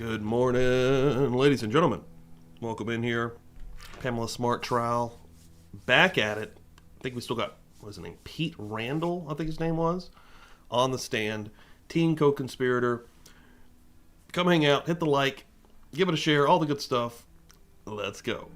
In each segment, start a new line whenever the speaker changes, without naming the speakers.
Good morning, ladies and gentlemen. Welcome in here. Pamela Smart trial. Back at it. I think we still got, what was his name? Pete Randall, I think his name was. On the stand. Teen co-conspirator. Come hang out. Hit the like. Give it a share. All the good stuff. Let's go.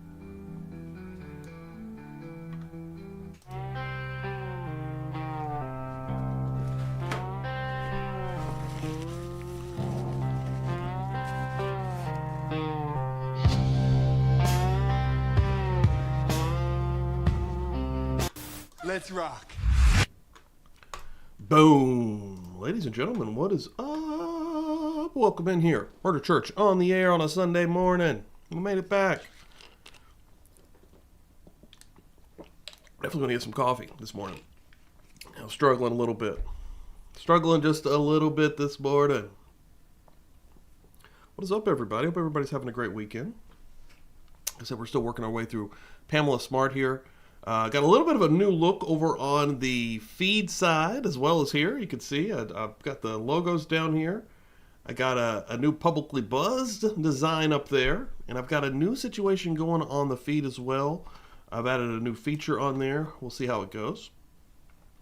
Let's rock.
Boom. Ladies and gentlemen, what is up? Welcome in here. Murder Church on the air on a Sunday morning. We made it back. Definitely going to get some coffee this morning. I'm struggling a little bit. Struggling just a little bit this morning. What is up, everybody? Hope everybody's having a great weekend. Like I said, we're still working our way through Pamela Smart here. Got a little bit of a new look over on the feed side as well as here. You can see I've got the logos down here. I got a new publicly buzzed design up there. And I've got a new situation going on the feed as well. I've added a new feature on there. We'll see how it goes.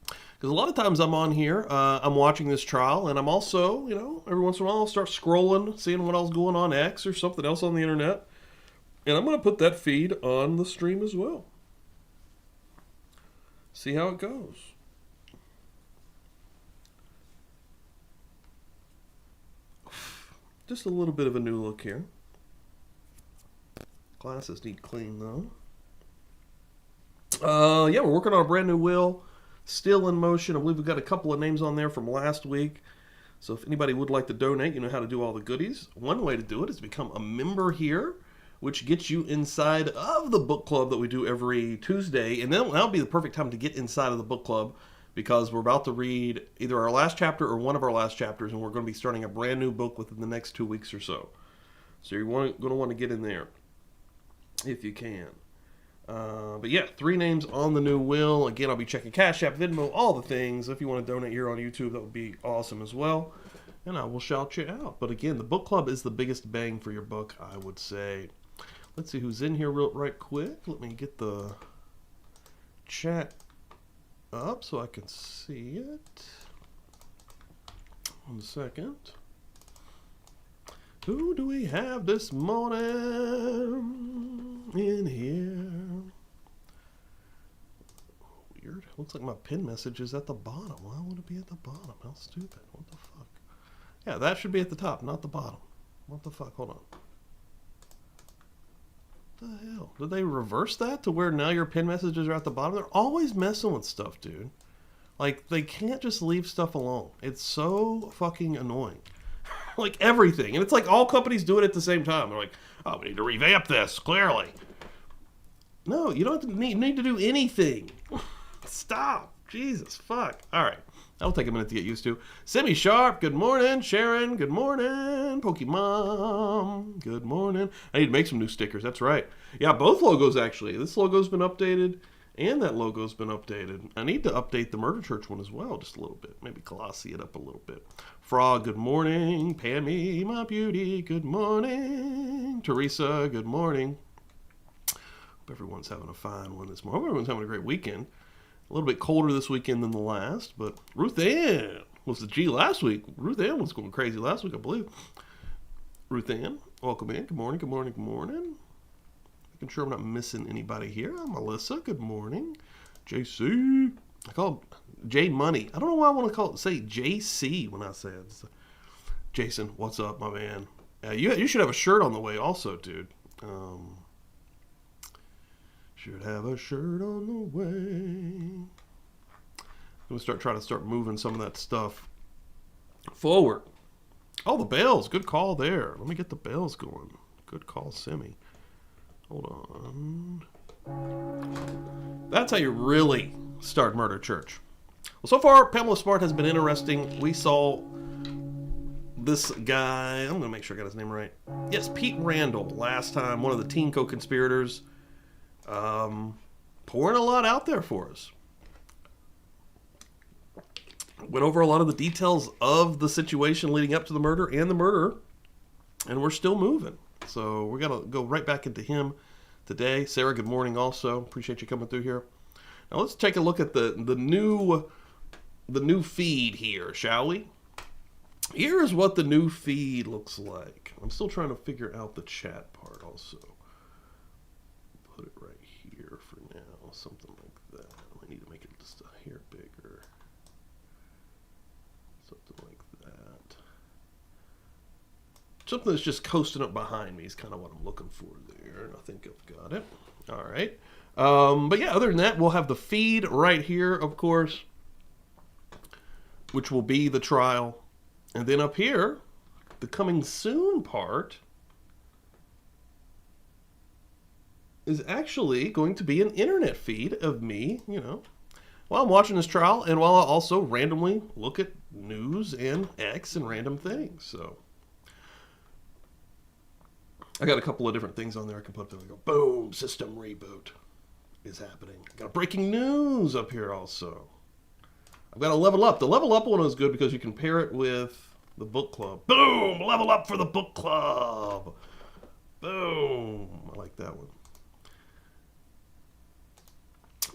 Because a lot of times I'm on here, I'm watching this trial, and I'm also, every once in a while I'll start scrolling, seeing what else is going on X or something else on the internet. And I'm going to put that feed on the stream as well. See how it goes. Just a little bit of a new look here. Glasses need clean though. Yeah, we're working on a brand new will. Still in motion. I believe we've got a couple of names on there from last week. So if anybody would like to donate, you know how to do all the goodies. One way to do it is become a member here, which gets you inside of the book club that we do every Tuesday. And then that'll be the perfect time to get inside of the book club because we're about to read either our last chapter or one of our last chapters, and we're going to be starting a brand new book within the next 2 weeks or so. So you're going to want to get in there if you can. But yeah, 3 names on the new will. Again, I'll be checking Cash App, Venmo, all the things. If you want to donate here on YouTube, that would be awesome as well. And I will shout you out. But again, the book club is the biggest bang for your buck, I would say. Let's see who's in here right quick. Let me get the chat up so I can see it. 1 second. Who do we have this morning in here? Weird. Looks like my pin message is at the bottom. Why would it be at the bottom? How stupid. What the fuck? Yeah, that should be at the top, not the bottom. What the fuck? Hold on. What the hell? Did they reverse that to where now your pin messages are at the bottom? They're always messing with stuff, dude. Like, they can't just leave stuff alone. It's so fucking annoying. Like, everything. And it's like all companies do it at the same time. They're like, oh, we need to revamp this, clearly. No, you don't need to do anything. Stop. Jesus, fuck. All right. That'll take a minute to get used to. Semi Sharp, good morning. Sharon, good morning. Pokemon, good morning. I need to make some new stickers. That's right. Yeah, both logos, actually. This logo's been updated, and that logo's been updated. I need to update the Murder Church one as well, just a little bit. Maybe glossy it up a little bit. Frog, good morning. Pammy, my beauty, good morning. Teresa, good morning. Hope everyone's having a fine one this morning. Hope everyone's having a great weekend. A little bit colder this weekend than the last, but Ruth Ann was the G last week. Ruth Ann was going crazy last week, I believe. Ruth Ann, welcome in. Good morning, good morning, good morning. Making sure I'm not missing anybody here. Melissa, good morning. JC, I call him J Money. I don't know why I want to say JC when I say it. Jason, what's up, my man? You should have a shirt on the way also, dude. Should have a shirt on the way. We'll try to start moving some of that stuff forward. Oh, the bells. Good call there. Let me get the bells going. Good call, Simi. Hold on. That's how you really start Murder Church. Well, so far, Pamela Smart has been interesting. We saw this guy. I'm going to make sure I got his name right. Yes, Pete Randall. Last time, one of the teen co-conspirators. Pouring a lot out there for us. Went over a lot of the details of the situation leading up to the murder and the murderer. and we're still moving. So we're going to go right back into him today. Sarah, good morning also. Appreciate you coming through here. Now let's take a look at the new feed here, shall we? Here is what the new feed looks like. I'm still trying to figure out the chat part also. Put it right here for now, something like that. I need to make it just a hair bigger. Something like that. Something that's just coasting up behind me is kind of what I'm looking for there. And I think I've got it. All right. But yeah, other than that, we'll have the feed right here, of course, which will be the trial. And then up here, the coming soon part is actually going to be an internet feed of me, while I'm watching this trial and while I also randomly look at news and X and random things. So I got a couple of different things on there I can put up there. I go, boom, system reboot is happening. I got breaking news up here also. I've got to level up. The level up one is good because you can pair it with the book club. Boom, level up for the book club. Boom, I like that one.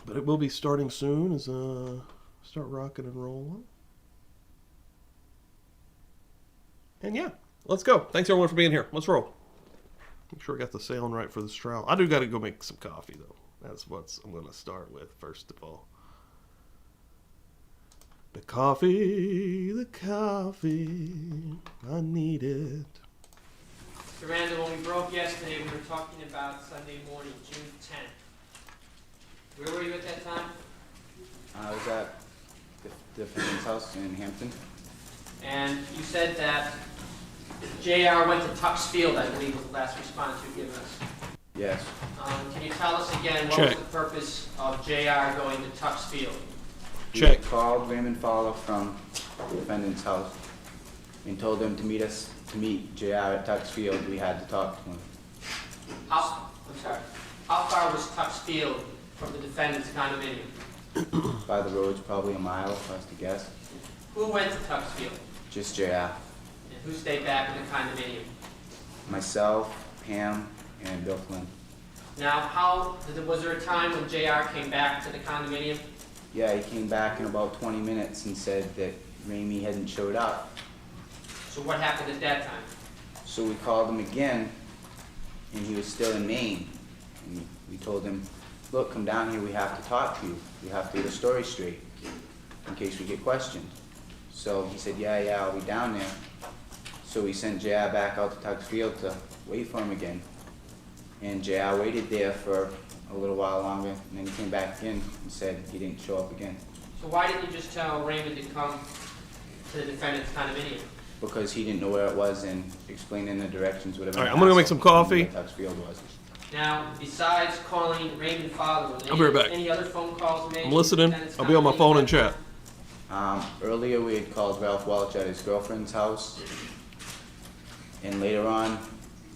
But it will be starting soon as start rocking and rolling. And yeah, let's go. Thanks everyone for being here. Let's roll. Make sure I got the sound right for this trial. I do got to go make some coffee though. That's what I'm going to start with first of all. The coffee, I need it.
So Randall, when we broke yesterday, we were talking about Sunday morning, June 10th. Where were you at that time?
I was at the defendant's house in Hampton.
And you said that JR went to Tux Field, I believe was the last response you've given us.
Yes.
Can you tell us again what was the purpose of JR going to Tux Field?
Check. We called Raymond Fowler from the defendant's house and told him to meet JR at Tux Field. We had to talk to him.
How far was Tux Field from the defendant's condominium?
By the roads, probably a mile, if I was to guess.
Who went to Tux Field?
Just JR.
And who stayed back in the condominium?
Myself, Pam, and Bill Flynn.
Now, was there a time when JR came back to the condominium?
Yeah, he came back in about 20 minutes and said that Ramey hadn't showed up.
So what happened at that time?
So we called him again, and he was still in Maine. And we told him, look, come down here, we have to talk to you. We have to get a story straight in case we get questioned. So he said, yeah, I'll be down there. So we sent JR back out to Tux Field to wait for him again. And JR waited there for a little while longer, and then he came back in and said he didn't show up again.
So why didn't you just tell Raymond to come to the defendant's condominium?
Because he didn't know where it was and explaining the directions would have been.
All right, I'm going to make some coffee.
Where Tux Field was.
Now, besides calling Raymond Fowler, were there
I'll be right back.
any other phone calls made?
I'm listening. I'll be on my phone and chat.
Earlier we had called Ralph Welch at his girlfriend's house, and later on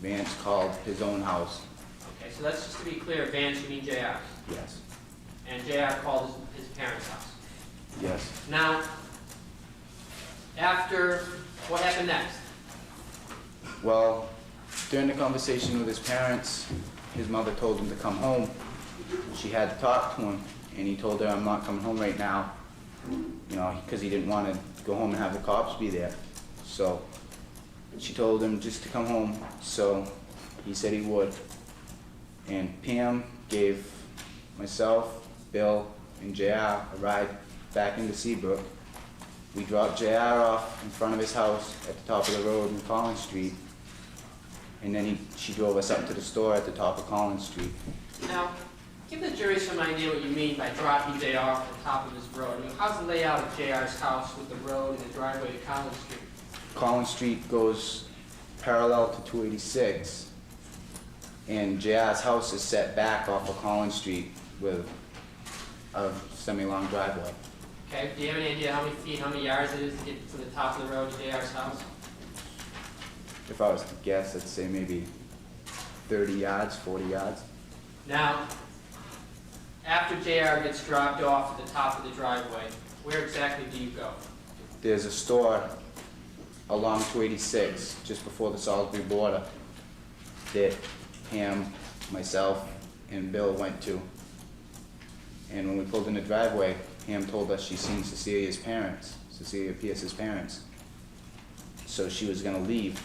Vance called his own house.
Okay, so that's just to be clear, Vance, you mean JR?
Yes.
And JR called his parents' house?
Yes.
Now, what happened next?
Well, during the conversation with his parents, his mother told him to come home. She had to talk to him, and he told her, I'm not coming home right now, because he didn't want to go home and have the cops be there. So she told him just to come home, so he said he would. And Pam gave myself, Bill, and JR a ride back into Seabrook. We dropped JR off in front of his house at the top of the road in Collins Street, and then she drove us up to the store at the top of Collins Street.
Now, give the jury some idea what you mean by dropping JR off at the top of this road. How's the layout of JR's house with the road and the driveway to Collins Street?
Collins Street goes parallel to 286, and JR's house is set back off of Collins Street with a semi-long driveway.
Okay, do you have any idea how many feet, how many yards it is to get from the top of the road to JR's house?
If I was to guess, I'd say maybe 30 yards, 40 yards.
Now, after JR gets dropped off at the top of the driveway, where exactly do you go?
There's a store along 286, just before the Salisbury border, that Pam, myself, and Bill went to. And when we pulled in the driveway, Pam told us she'd seen Cecilia's parents, Cecilia Pierce's parents. So she was gonna leave.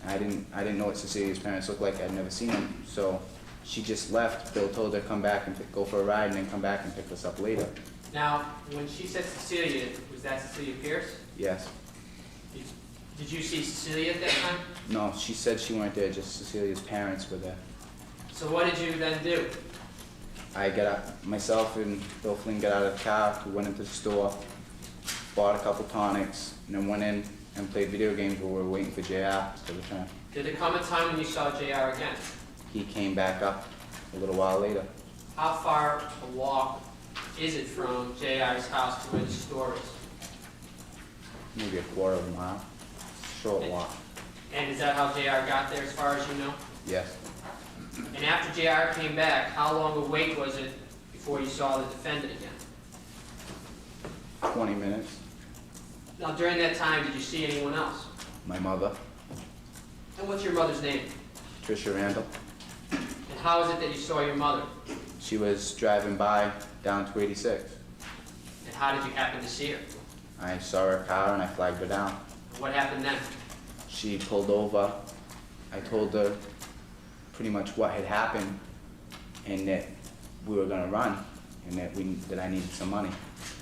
I didn't know what Cecilia's parents looked like. I'd never seen them. So she just left. Bill told her to come back and go for a ride and then come back and pick us up later.
Now, when she said Cecilia, was that Cecilia Pierce?
Yes.
Did you see Cecilia at that time?
No, she said she weren't there, just Cecilia's parents were there.
So what did you then do?
I got out, myself and Bill Flynn got out of the car, we went into the store, bought a couple tonics, and then went in and played video games while we were waiting for JR to return.
Did there come a time when you saw JR again?
He came back up a little while later.
How far a walk is it from JR's house to where the store is?
Maybe a quarter of a mile. Short walk.
And is that how JR got there as far as you know?
Yes.
And after JR came back, how long a wait was it before you saw the defendant again?
20 minutes.
Now during that time, did you see anyone else?
My mother,
And what's your mother's name?
Tricia Randall,
And how is it that you saw your mother?
she was driving by down 286.
And how did you happen to see her?
I saw her car and I flagged her down.
And what happened then?
She pulled over. I told her pretty much what had happened and that we were gonna run and that I needed some money.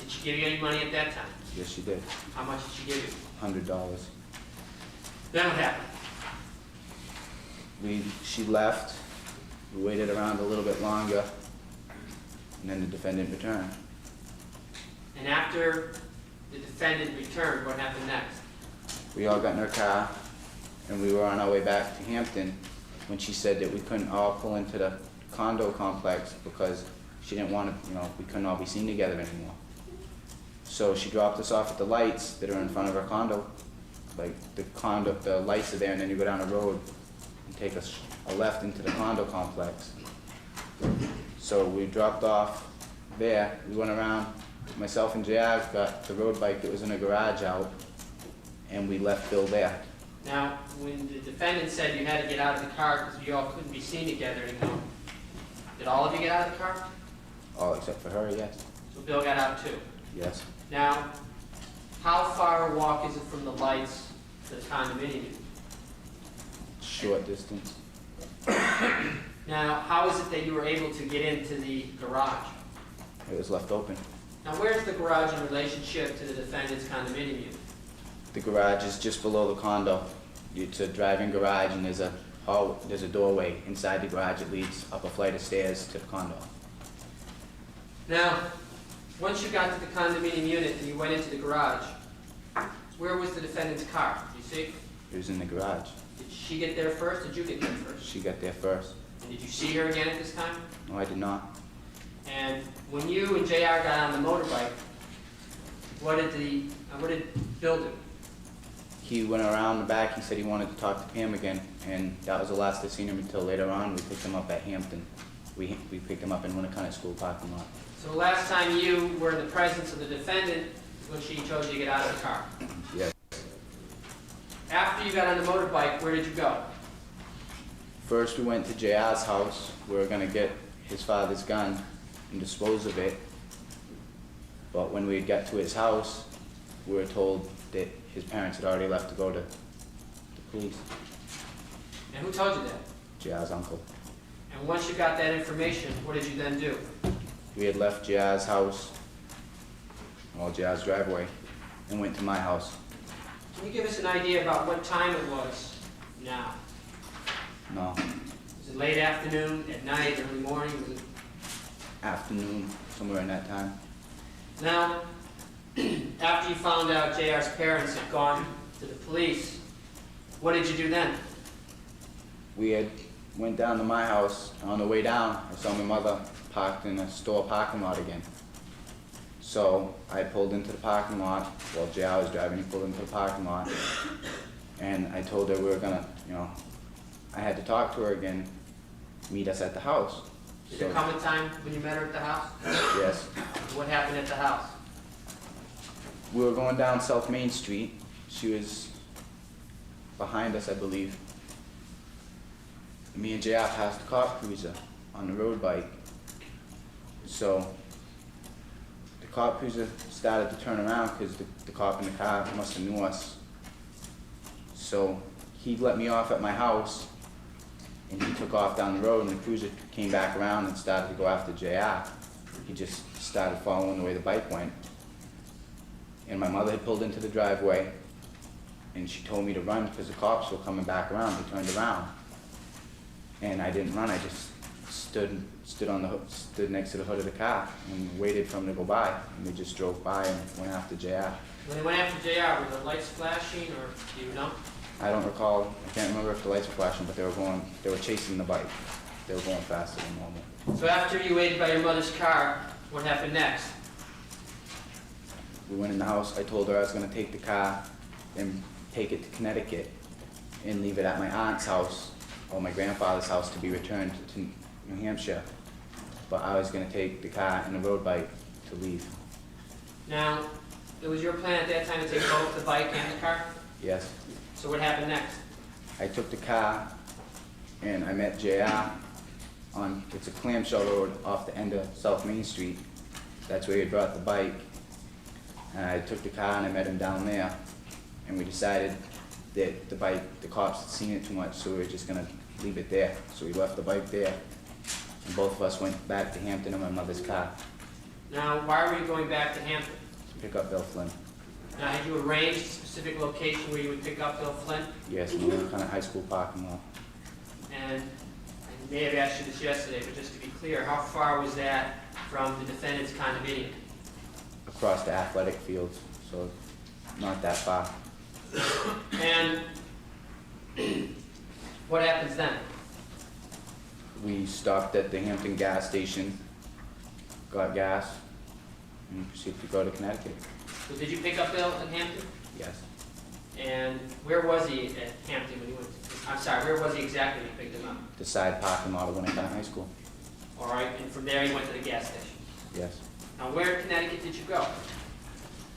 Did she give you any money at that time?
Yes, she did.
How much did she give you?
$100.
Then what happened?
She left. We waited around a little bit longer, and then the defendant returned.
And after the defendant returned, what happened next?
We all got in our car, and we were on our way back to Hampton when she said that we couldn't all pull into the condo complex because she didn't want to, we couldn't all be seen together anymore. So she dropped us off at the lights that are in front of her condo. Like the lights are there, and then you go down the road and take a left into the condo complex. So we dropped off there. We went around. Myself and JR got the road bike that was in a garage out, and we left Bill there.
Now, when the defendant said you had to get out of the car because you all couldn't be seen together anymore, did all of you get out of the car?
All except for her, yes.
So Bill got out too.
Yes.
Now, how far a walk is it from the lights to the condominium?
Short distance.
Now, how is it that you were able to get into the garage?
It was left open.
Now, where's the garage in relationship to the defendant's condominium unit?
The garage is just below the condo. It's a drive-in garage, and there's a doorway inside the garage that leads up a flight of stairs to the condo.
Now, once you got to the condominium unit and you went into the garage, where was the defendant's car? Do you see?
It was in the garage.
Did she get there first? Did you get there first?
She got there first.
And did you see her again at this time?
No, I did not.
And when you and JR got on the motorbike, what did Bill do?
He went around the back. He said he wanted to talk to Pam again, and that was the last I seen him until later on. We picked him up at Hampton. We picked him up in Winnicott School parking lot.
So the last time you were in the presence of the defendant is when she told you to get out of the car.
Yes.
After you got on the motorbike, where did you go?
First, we went to JR's house. We were gonna get his father's gun and dispose of it. But when we got to his house, we were told that his parents had already left to go to the police.
And who told you that?
JR's uncle.
And once you got that information, what did you then do?
We had left JR's house, well, JR's driveway, and went to my house.
Can you give us an idea about what time it was now?
No,
Was it late afternoon, at night, early morning? Was it...
afternoon, somewhere in that time.
Now, after you found out JR's parents had gone to the police, what did you do then?
We went down to my house. On the way down, I saw my mother parked in a store parking lot again. So I pulled into the parking lot while JR was driving. He pulled into the parking lot, and I told her we were gonna, I had to talk to her again, meet us at the house.
Did there come a time when you met her at the house?
Yes.
What happened at the house?
We were going down South Main Street. She was behind us, I believe. Me and JR passed a cop cruiser on the road bike. So the cop cruiser started to turn around because the cop in the car must have knew us. So he let me off at my house, and he took off down the road, and the cruiser came back around and started to go after JR. He just started following the way the bike went. And my mother had pulled into the driveway, and she told me to run because the cops were coming back around. They turned around, and I didn't run. I just stood next to the hood of the car and waited for them to go by. And they just drove by and went after JR.
When they went after JR, were the lights flashing, or do you know?
I don't recall. I can't remember if the lights were flashing, but they were chasing the bike. They were going faster than normal.
So after you waited by your mother's car, what happened next?
We went in the house. I told her I was going to take the car and take it to Connecticut and leave it at my aunt's house or my grandfather's house to be returned to New Hampshire. But I was going to take the car and the road bike to leave.
Now, it was your plan at that time to take both the bike and the car?
Yes.
So what happened next?
I took the car and I met JR on, it's a clamshell road off the end of South Main Street. That's where he had brought the bike. And I took the car and I met him down there. And we decided that the cops had seen it too much, so we were just gonna leave it there. So we left the bike there. And both of us went back to Hampton in my mother's car
Now, why were you going back to Hampton?
to pick up Bill Flynn.
Now, had you arranged a specific location where you would pick up Bill Flynn?
Yes, in the kind of high school parking lot.
And I may have asked you this yesterday, but just to be clear, how far was that from the defendant's condominium?
Across the athletic fields, so not that far.
And what happens then?
We stopped at the Hampton gas station, got gas, and proceeded to go to Connecticut.
So did you pick up Bill in Hampton?
Yes.
And where was he at Hampton when you went? I'm sorry, where was he exactly when you picked him up?
The side parking lot of Winnicott High School.
All right, and from there you went to the gas station.
Yes.
Now, where in Connecticut did you go?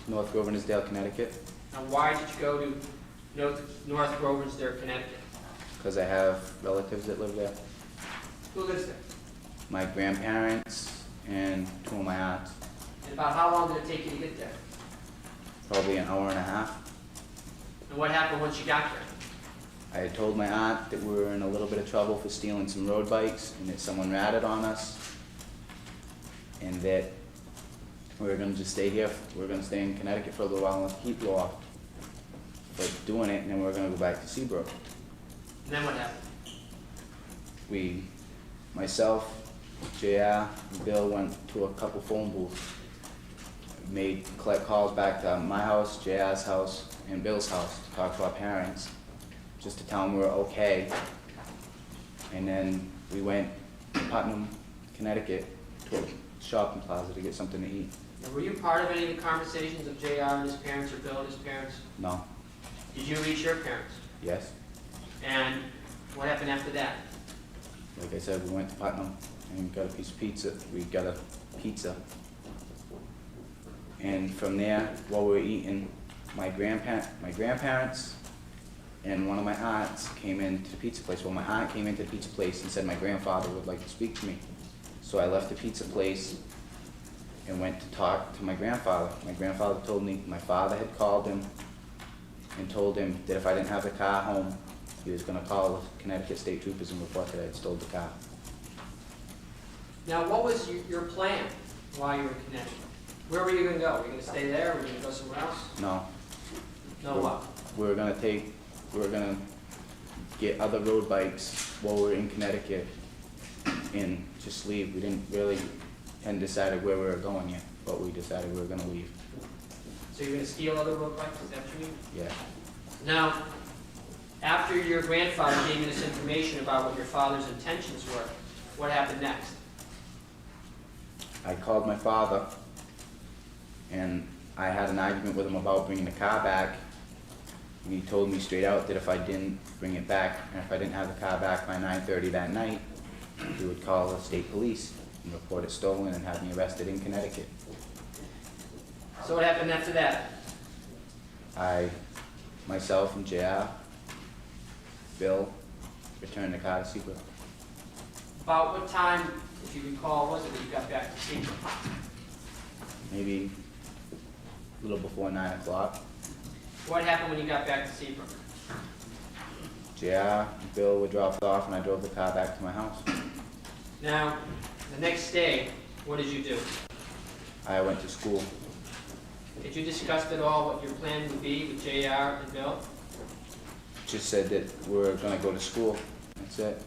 North Groversdale, Connecticut,
Now, why did you go to North Groversdale, Connecticut?
because I have relatives that live there.
Who lives there?
My grandparents and two of my aunts.
And about how long did it take you to get there?
Probably an hour and a half.
And what happened once you got there?
I had told my aunt that we were in a little bit of trouble for stealing some road bikes and that someone ratted on us. And that we were going to just stay here. We were going to stay in Connecticut for a little while and let the heat blow off. But doing it, and then we were going to go back to Seabrook.
And then what happened?
Myself, JR, and Bill went to a couple phone booths. Collect calls back to my house, JR's house, and Bill's house to talk to our parents, just to tell them we were okay. And then we went to Putnam, Connecticut, to a shopping plaza to get something to eat.
Now, were you part of any of the conversations of JR and his parents or Bill and his parents?
No.
Did you reach your parents?
Yes.
And what happened after that?
Like I said, we went to Putnam and got a piece of pizza. We got a pizza. And from there, while we were eating, my grandparents and one of my aunts came into the pizza place. Well, my aunt came into the pizza place and said my grandfather would like to speak to me. So I left the pizza place and went to talk to my grandfather. My grandfather told me my father had called him and told him that if I didn't have the car home, he was going to call the Connecticut State Troopers and report that I had stole the car.
Now, what was your plan while you were in Connecticut? Where were you going to go? Were you going to stay there? Were you going to go somewhere else?
No.
No what?
We were going to get other road bikes while we were in Connecticut and just leave. We hadn't decided where we were going yet, but we decided we were going to leave.
So you're going to steal other road bikes? Is that what you mean?
Yeah.
Now, after your grandfather gave you this information about what your father's intentions were, what happened next?
I called my father and I had an argument with him about bringing the car back. And he told me straight out that if I didn't bring it back, and if I didn't have the car back by 9:30 that night, he would call the state police and report it stolen and have me arrested in Connecticut.
So what happened after that?
Myself and JR Bill returned the car to Seabrook.
About what time, if you recall, was it that you got back to Seabrook?
Maybe a little before 9 o'clock.
What happened when you got back to Seabrook?
JR, Bill were dropped off, and I drove the car back to my house.
Now, the next day, what did you do?
I went to school.
Did you discuss at all what your plan would be with JR and Bill?
Just said that we're gonna go to school. That's it.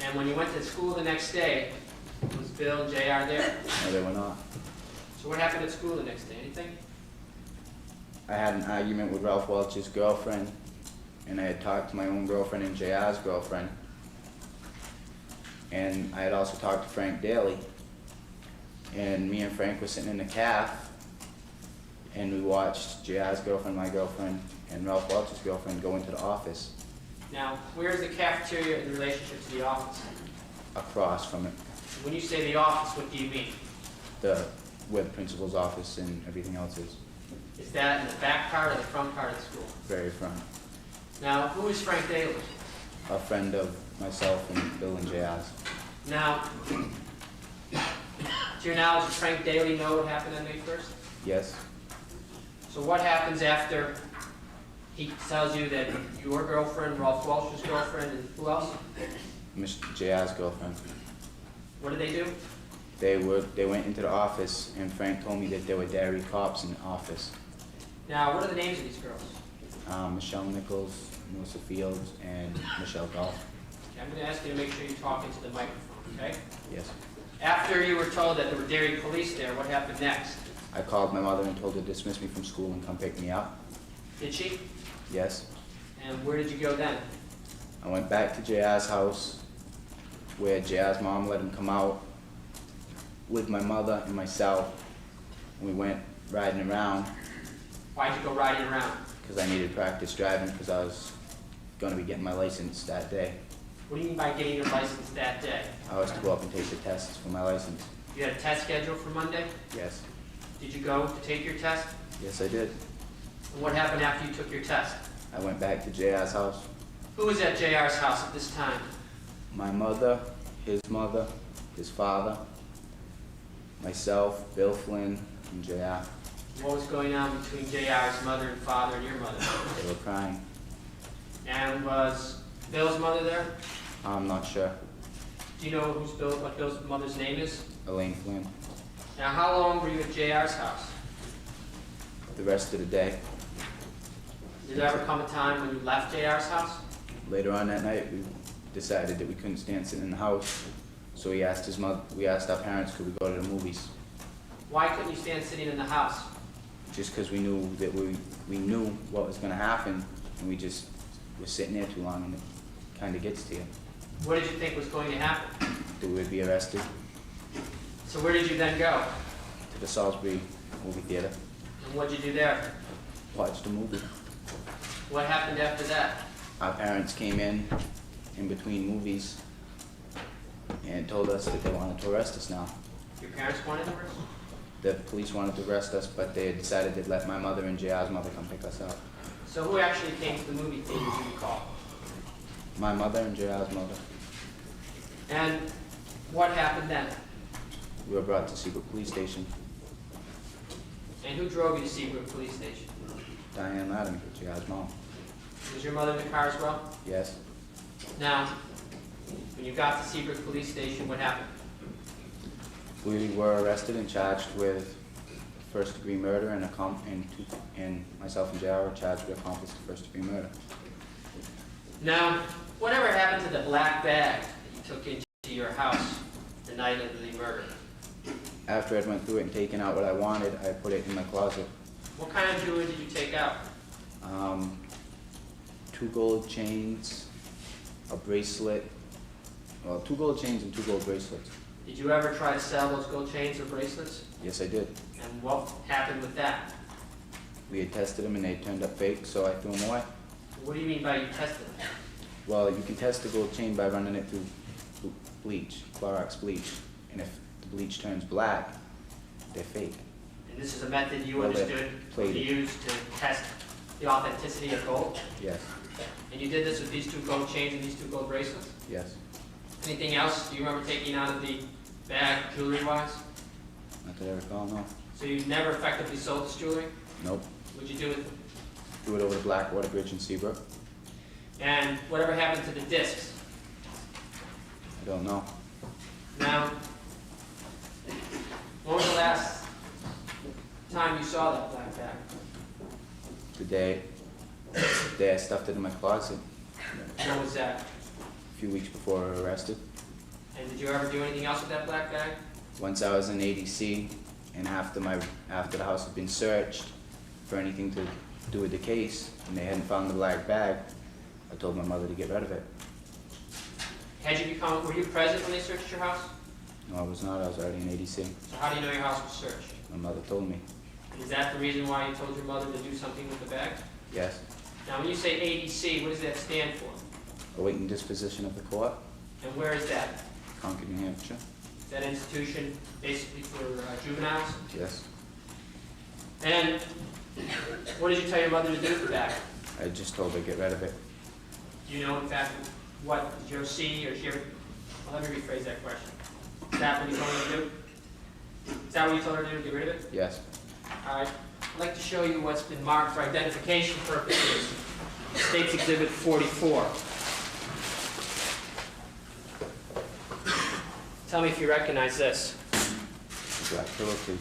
And when you went to school the next day, was Bill and JR there?
No, they were not.
So what happened at school the next day? Anything?
I had an argument with Ralph Welch's girlfriend, and I had talked to my own girlfriend and JR's girlfriend. And I had also talked to Frank Daly. And me and Frank were sitting in the caf, and we watched JR's girlfriend, my girlfriend, and Ralph Welch's girlfriend go into the office
Now, where is the cafeteria in relationship to the office?
across from it,
When you say the office, what do you mean?
where the principal's office and everything else is,
Is that in the back part or the front part of the school?
very front.
Now, who is Frank Daly?
A friend of myself and Bill and JR's.
Now, to your knowledge, does Frank Daly know what happened on May 1st?
Yes,
So what happens after he tells you that your girlfriend, Ralph Welch's girlfriend, and who else?
Miss JR's girlfriend.
What did they do?
They went into the office, and Frank told me that there were dairy cops in the office.
Now, what are the names of these girls?
Michelle Nichols, Melissa Fields, and Michelle Goff.
Okay, I'm going to ask you to make sure you talk into the microphone, okay?
Yes.
After you were told that there were dairy police there, what happened next?
I called my mother and told her to dismiss me from school and come pick me up.
Did she?
Yes.
And where did you go then?
I went back to JR's house, where JR's mom let him come out with my mother and myself. We went riding around
Why'd you go riding around?
because I needed practice driving because I was going to be getting my license that day.
What do you mean by getting your license that day?
I was to go up and take the tests for my license.
You had a test scheduled for Monday?
Yes.
Did you go to take your test?
Yes, I did.
And what happened after you took your test?
I went back to JR's house.
Who was at JR's house at this time?
My mother, his father, myself, Bill Flynn, and JR.
What was going on between JR's mother and father and your mother?
They were crying.
And was Bill's mother there?
I'm not sure.
Do you know what Bill's mother's name is?
Elaine Flynn.
Now, how long were you at JR's house?
The rest of the day.
Did there ever come a time when you left JR's house?
Later on that night, we decided that we couldn't stand sitting in the house, so we asked our parents, could we go to the movies?
Why couldn't you stand sitting in the house?
Just because we knew that we knew what was going to happen, and we just were sitting there too long, and it kind of gets to you.
What did you think was going to happen?
That we would be arrested.
So where did you then go?
To the Salisbury movie theater,
And what did you do there?
watched the movie.
What happened after that?
Our parents came in between movies, and told us that they wanted to arrest us now.
Your parents wanted to arrest you?
The police wanted to arrest us, but they had decided they'd let my mother and JR's mother come pick us up.
So who actually came to the movie theater, do you recall?
My mother and JR's mother.
And what happened then?
We were brought to Seabrook Police Station.
And who drove you to Seabrook Police Station?
Diane Laddie, JR's mom.
Was your mother in the car as well?
Yes.
Now, when you got to Seabrook Police Station, what happened?
We were arrested and charged with first-degree murder, and myself and JR were charged with accomplice to first-degree murder.
Now, whatever happened to the black bag that you took into your house the night of the murder?
After I went through it and taken out what I wanted, I put it in my closet.
What kind of jewelry did you take out?
2 gold chains, a bracelet, well, 2 gold chains and 2 gold bracelets.
Did you ever try to sell those gold chains or bracelets?
Yes, I did.
And what happened with that?
We had tested them and they turned up fake, so I threw them away.
What do you mean by you tested them?
Well, you can test a gold chain by running it through bleach, Clorox bleach, and if the bleach turns black, they're fake.
And this is a method you
Well, they're
understood to
plated.
use to test the authenticity of gold?
Yes.
And you did this with these two gold chains and these two gold bracelets?
Yes.
Anything else do you remember taking out of the bag, jewelry-wise?
Not that I recall, no.
So you never effectively sold this jewelry?
Nope.
What'd you do with it?
Do it over the Blackwater Bridge in Seabrook.
And whatever happened to the discs?
I don't know.
Now, when was the last time you saw that black bag?
The day I stuffed it in my closet,
When was that?
a few weeks before I was arrested.
And did you ever do anything else with that black bag?
Once I was in ADC, and after the house had been searched for anything to do with the case, and they hadn't found the black bag, I told my mother to get rid of it.
Were you present when they searched your house?
No, I was not. I was already in ADC.
So how do you know your house was searched?
My mother told me.
Is that the reason why you told your mother to do something with the bag?
Yes.
Now, when you say ADC, what does that stand for?
Awaiting disposition of the court,
And where is that?
Concord, New Hampshire.
Is that institution basically for juveniles?
Yes.
And what did you tell your mother to do with the bag?
I just told her to get rid of it.
Do you know, in fact, what did you ever see or she ever? Well, let me rephrase that question. Is that what you told her to do? Is that what you told her to do, get rid of it?
Yes.
All right. I'd like to show you what's been marked for identification purposes. State's Exhibit 44. Tell me if you recognize this.
Black pillowcase.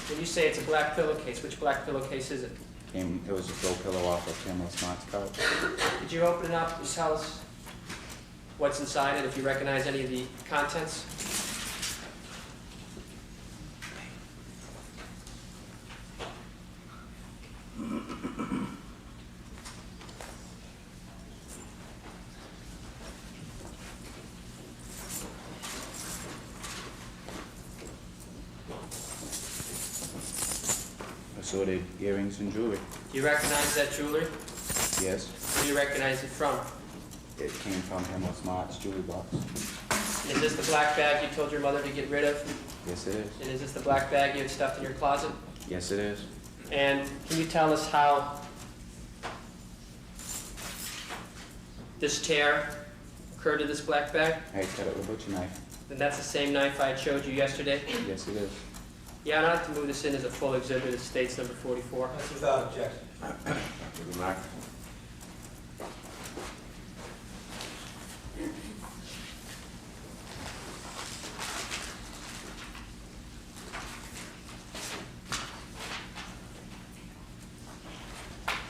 When you say it's a black pillowcase, which black pillowcase is it?
It was a throw pillow off of Pamela Smart's couch.
Did you open it up and tell us what's inside it, if you recognize any of the contents?
Assorted earrings and jewelry.
Do you recognize that jewelry?
Yes.
Where do you recognize it from?
It came from Pamela Smart's jewelry box.
Is this the black bag you told your mother to get rid of?
Yes, it is.
And is this the black bag you had stuffed in your closet?
Yes, it is.
And can you tell us how this tear occurred to this black bag?
I cut it with a butcher knife.
And that's the same knife I had showed you yesterday?
Yes, it is.
Yeah, I'd like to move this in as a full exhibit at State's number 44.
That's without objection.
Mark.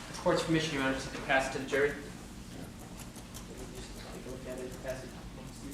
The court's permission, Your Honor, to pass it to the jury. Take a look at it, pass it amongst you.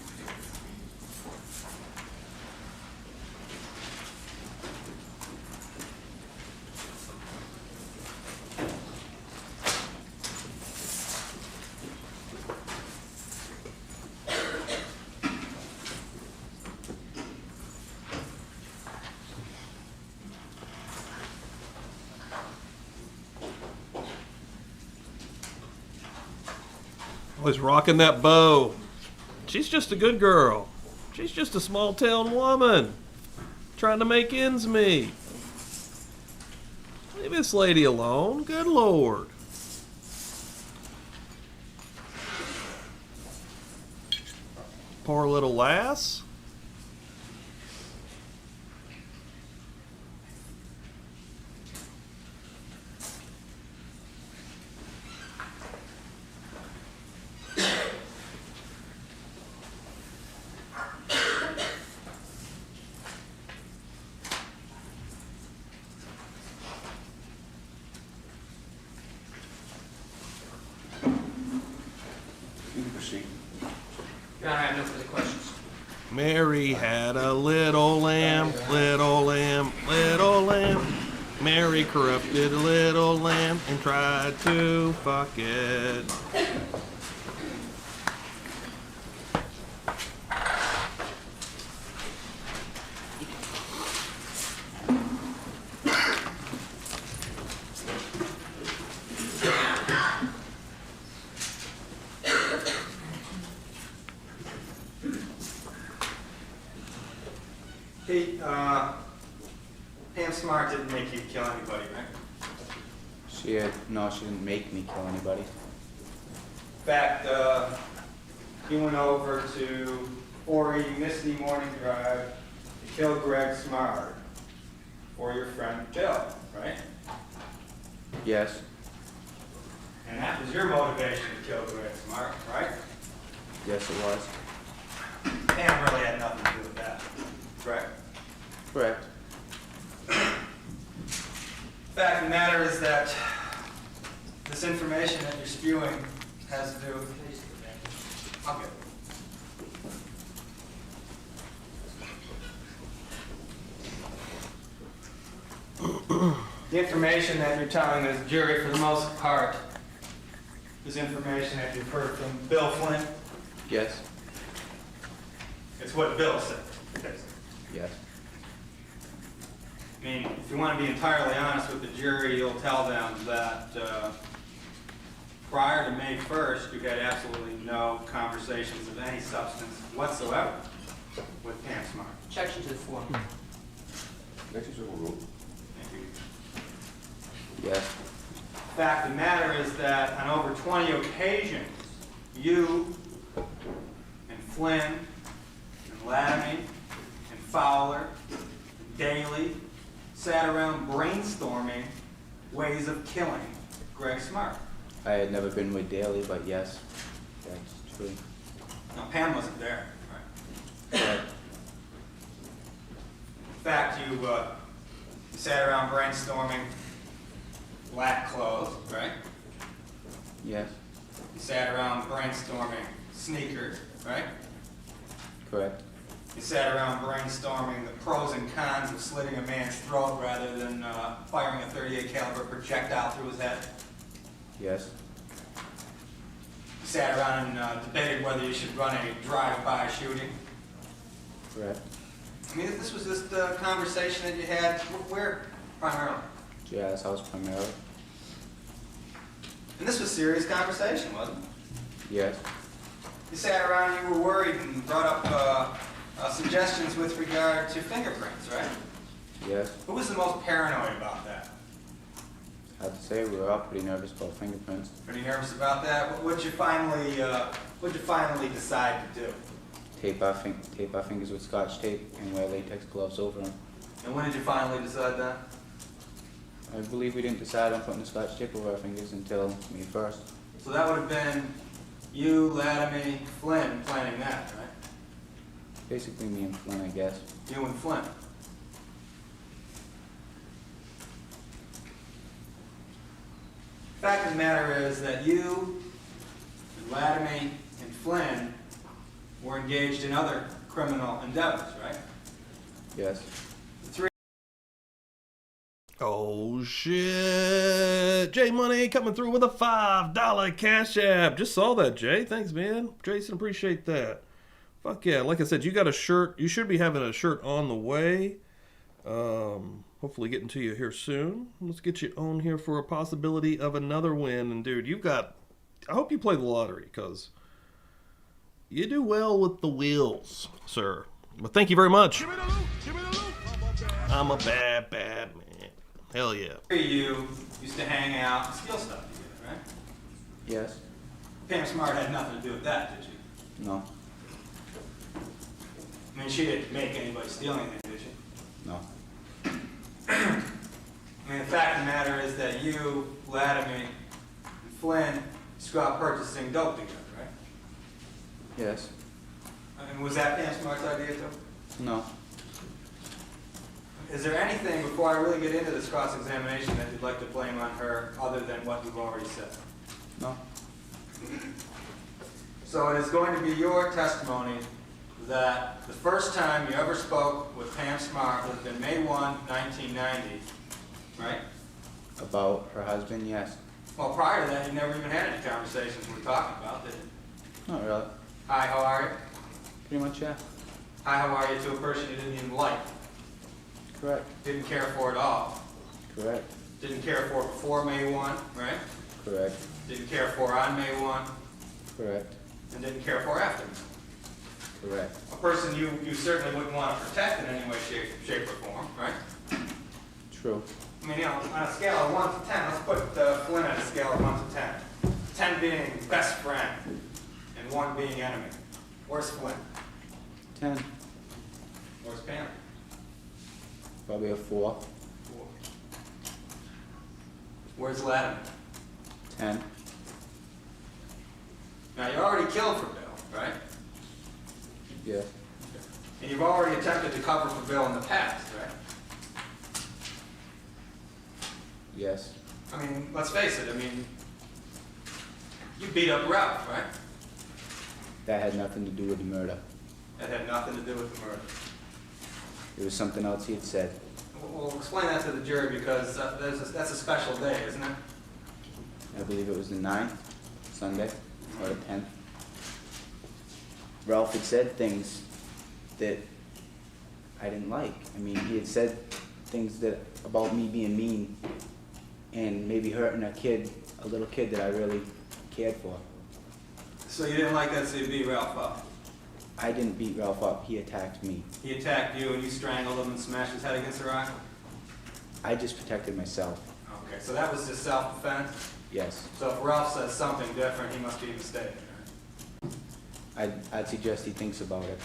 Always rocking that bow. She's just a good girl. She's just a small town woman. Trying to make ends meet. Leave this lady alone. Good Lord. Poor little lass.
You can proceed.
Your Honor, I have no further questions.
Mary had a little lamb, little lamb, little lamb. Mary corrupted a little lamb and tried to fuck it.
Hey, Pam Smart didn't make you kill anybody, right?
No, she didn't make me kill anybody.
In fact, he went over to 480 Misty Morning Drive to kill Greg Smart for your friend Bill, right?
Yes.
And that was your motivation to kill Greg Smart, right?
Yes, it was.
Pam really had nothing to do with that, correct?
Correct.
Fact of the matter is that this information that you're spewing has to do with... I'll get it. The information that you're telling the jury, for the most part, is information that you've heard from Bill Flynn.
Yes.
It's what Bill said.
Yes.
I mean, if you want to be entirely honest with the jury, you'll tell them that prior to May 1st, you had absolutely no conversations of any substance whatsoever with Pam Smart.
Objection to the form.
Thank you.
Yes.
Fact of the matter is that on over 20 occasions, you and Flynn and Laramie and Fowler and Daly sat around brainstorming ways of killing Greg Smart.
I had never been with Daly, but yes, that's true.
Now, Pam wasn't there, right?
Correct.
In fact, you sat around brainstorming black clothes, right?
Yes.
You sat around brainstorming sneakers, right?
Correct.
You sat around brainstorming the pros and cons of slitting a man's throat rather than firing a .38 caliber projectile through his head.
Yes.
You sat around and debated whether you should run a drive-by shooting.
Correct.
I mean, this was just a conversation that you had where primarily?
Jazz house primarily.
And this was serious conversation, wasn't it?
Yes.
You sat around, you were worried, and brought up suggestions with regard to fingerprints, right?
Yes.
Who was the most paranoid about that?
I have to say we were all pretty nervous about fingerprints.
Pretty nervous about that. What'd you finally decide to do?
Tape our fingers with scotch tape and wear latex gloves over them.
And when did you finally decide that?
I believe we didn't decide on putting the scotch tape over our fingers until May 1st.
So that would have been you, Laramie, Flynn planning that, right?
Basically me and Flynn, I guess.
You and Flynn. Fact of the matter is that you, and Laramie, and Flynn were engaged in other criminal endeavors, right?
Yes.
Oh shit! Jay Money coming through with a $5 cash app. Just saw that, Jay. Thanks, man. Jason, appreciate that. Fuck yeah! Like I said, you got a shirt. You should be having a shirt on the way. Hopefully getting to you here soon. Let's get you on here for a possibility of another win. And dude, you've got. I hope you play the lottery because you do well with the wheels, sir. But thank you very much. I'm a bad man. Hell yeah.
You used to hang out and steal stuff together, right?
Yes.
Pam Smart had nothing to do with that, did she?
No.
I mean, she didn't make anybody steal anything, did she?
No.
I mean, the fact of the matter is that you, Laramie, and Flynn used to go out purchasing dope together, right?
Yes.
I mean, was that Pam Smart's idea too?
No.
Is there anything, before I really get into this cross-examination, that you'd like to blame on her other than what you've already said?
No.
So it is going to be your testimony that the first time you ever spoke with Pam Smart would have been May 1, 1990, right?
About her husband, yes.
Well, prior to that, you never even had any conversations we're talking about, did you?
Not really.
Hi, how are you?
Pretty much, yeah.
Hi, how are you to a person you didn't even like,
Correct.
didn't care for at all,
Correct.
didn't care for before May 1, right?
Correct.
Didn't care for on May 1,
Correct.
and didn't care for after.
Correct.
A person you certainly wouldn't want to protect in any way, shape, or form, right?
True.
I mean, you know, on a scale of 1 to 10, let's put Flynn at a scale of 1 to 10. 10 being best friend and 1 being enemy. Where's Flynn?
10,
Where's Pam?
probably a 4,
4. Where's Latimer?
10,
Now, you already killed for Bill, right?
yeah,
And you've already attempted to cover for Bill in the past, right?
yes,
I mean, let's face it, I mean, you beat up Ralph, right?
that had nothing to do with the murder.
That had nothing to do with the murder.
It was something else he had said.
Well, explain that to the jury because that's a special day, isn't it?
I believe it was the 9th, Sunday, or the 10th. Ralph had said things that I didn't like. I mean, he had said things that about me being mean and maybe hurting a little kid that I really cared for.
So you didn't like that, so you beat Ralph up.
I didn't beat Ralph up, he attacked me.
He attacked you and you strangled him and smashed his head against the rock?
I just protected myself,
Okay, so that was just self-defense?
yes.
So if Ralph says something different, he must be mistaken, right?
I'd suggest he thinks about it,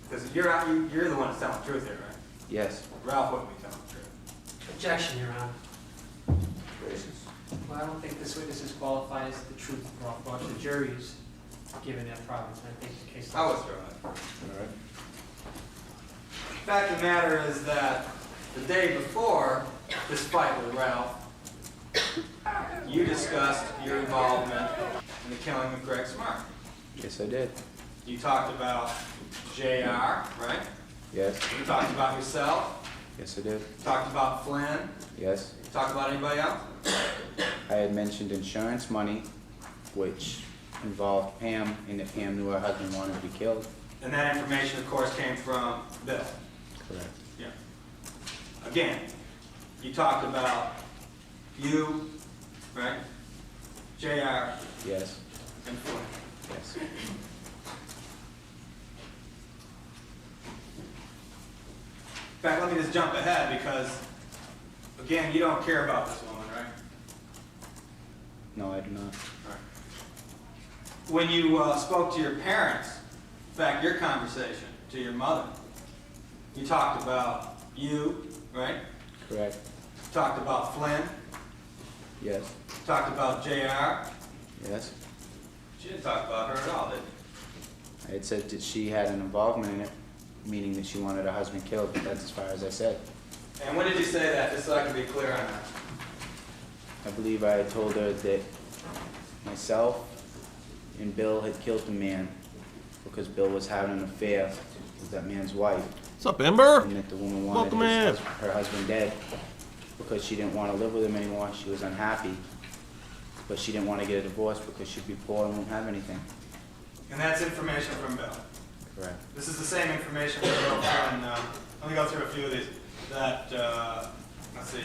Because you're the one that's telling the truth here, right?
yes.
Ralph wouldn't be telling the truth.
Objection, Your Honor. Well, I don't think this witness is qualified as the truth brought to the jury's given that province. I think the case.
I'll withdraw it.
All right.
The fact of the matter is that the day before this fight with Ralph, you discussed your involvement in the killing of Greg Smart.
Yes, I did.
You talked about JR, right?
Yes,
You talked about yourself.
yes, I did.
You talked about Flynn.
Yes.
You talked about anybody else?
I had mentioned insurance money, which involved Pam, and that Pam knew her husband wanted to be killed.
And that information, of course, came from Bill.
Correct.
Yeah. Again, you talked about you, right? JR
Yes,
and Flynn.
yes.
In fact, let me just jump ahead because, again, you don't care about this woman, right?
No, I do not.
When you spoke to your parents, in fact, your conversation to your mother, you talked about you, right?
Correct.
You talked about Flynn.
Yes,
You talked about JR.
yes.
She didn't talk about her at all, did you?
I had said that she had an involvement in it, meaning that she wanted her husband killed, but that's as far as I said.
And when did you say that, just so I can be clear on that?
I believe I had told her that myself and Bill had killed the man because Bill was having an affair with that man's wife,
What's up, Ember?
and that the woman wanted
Welcome in.
her husband dead because she didn't want to live with him anymore. She was unhappy, but she didn't want to get a divorce because she'd be poor and won't have anything.
And that's information from Bill.
Correct.
This is the same information from Bill Flynn. Let me go through a few of these. That, let's see,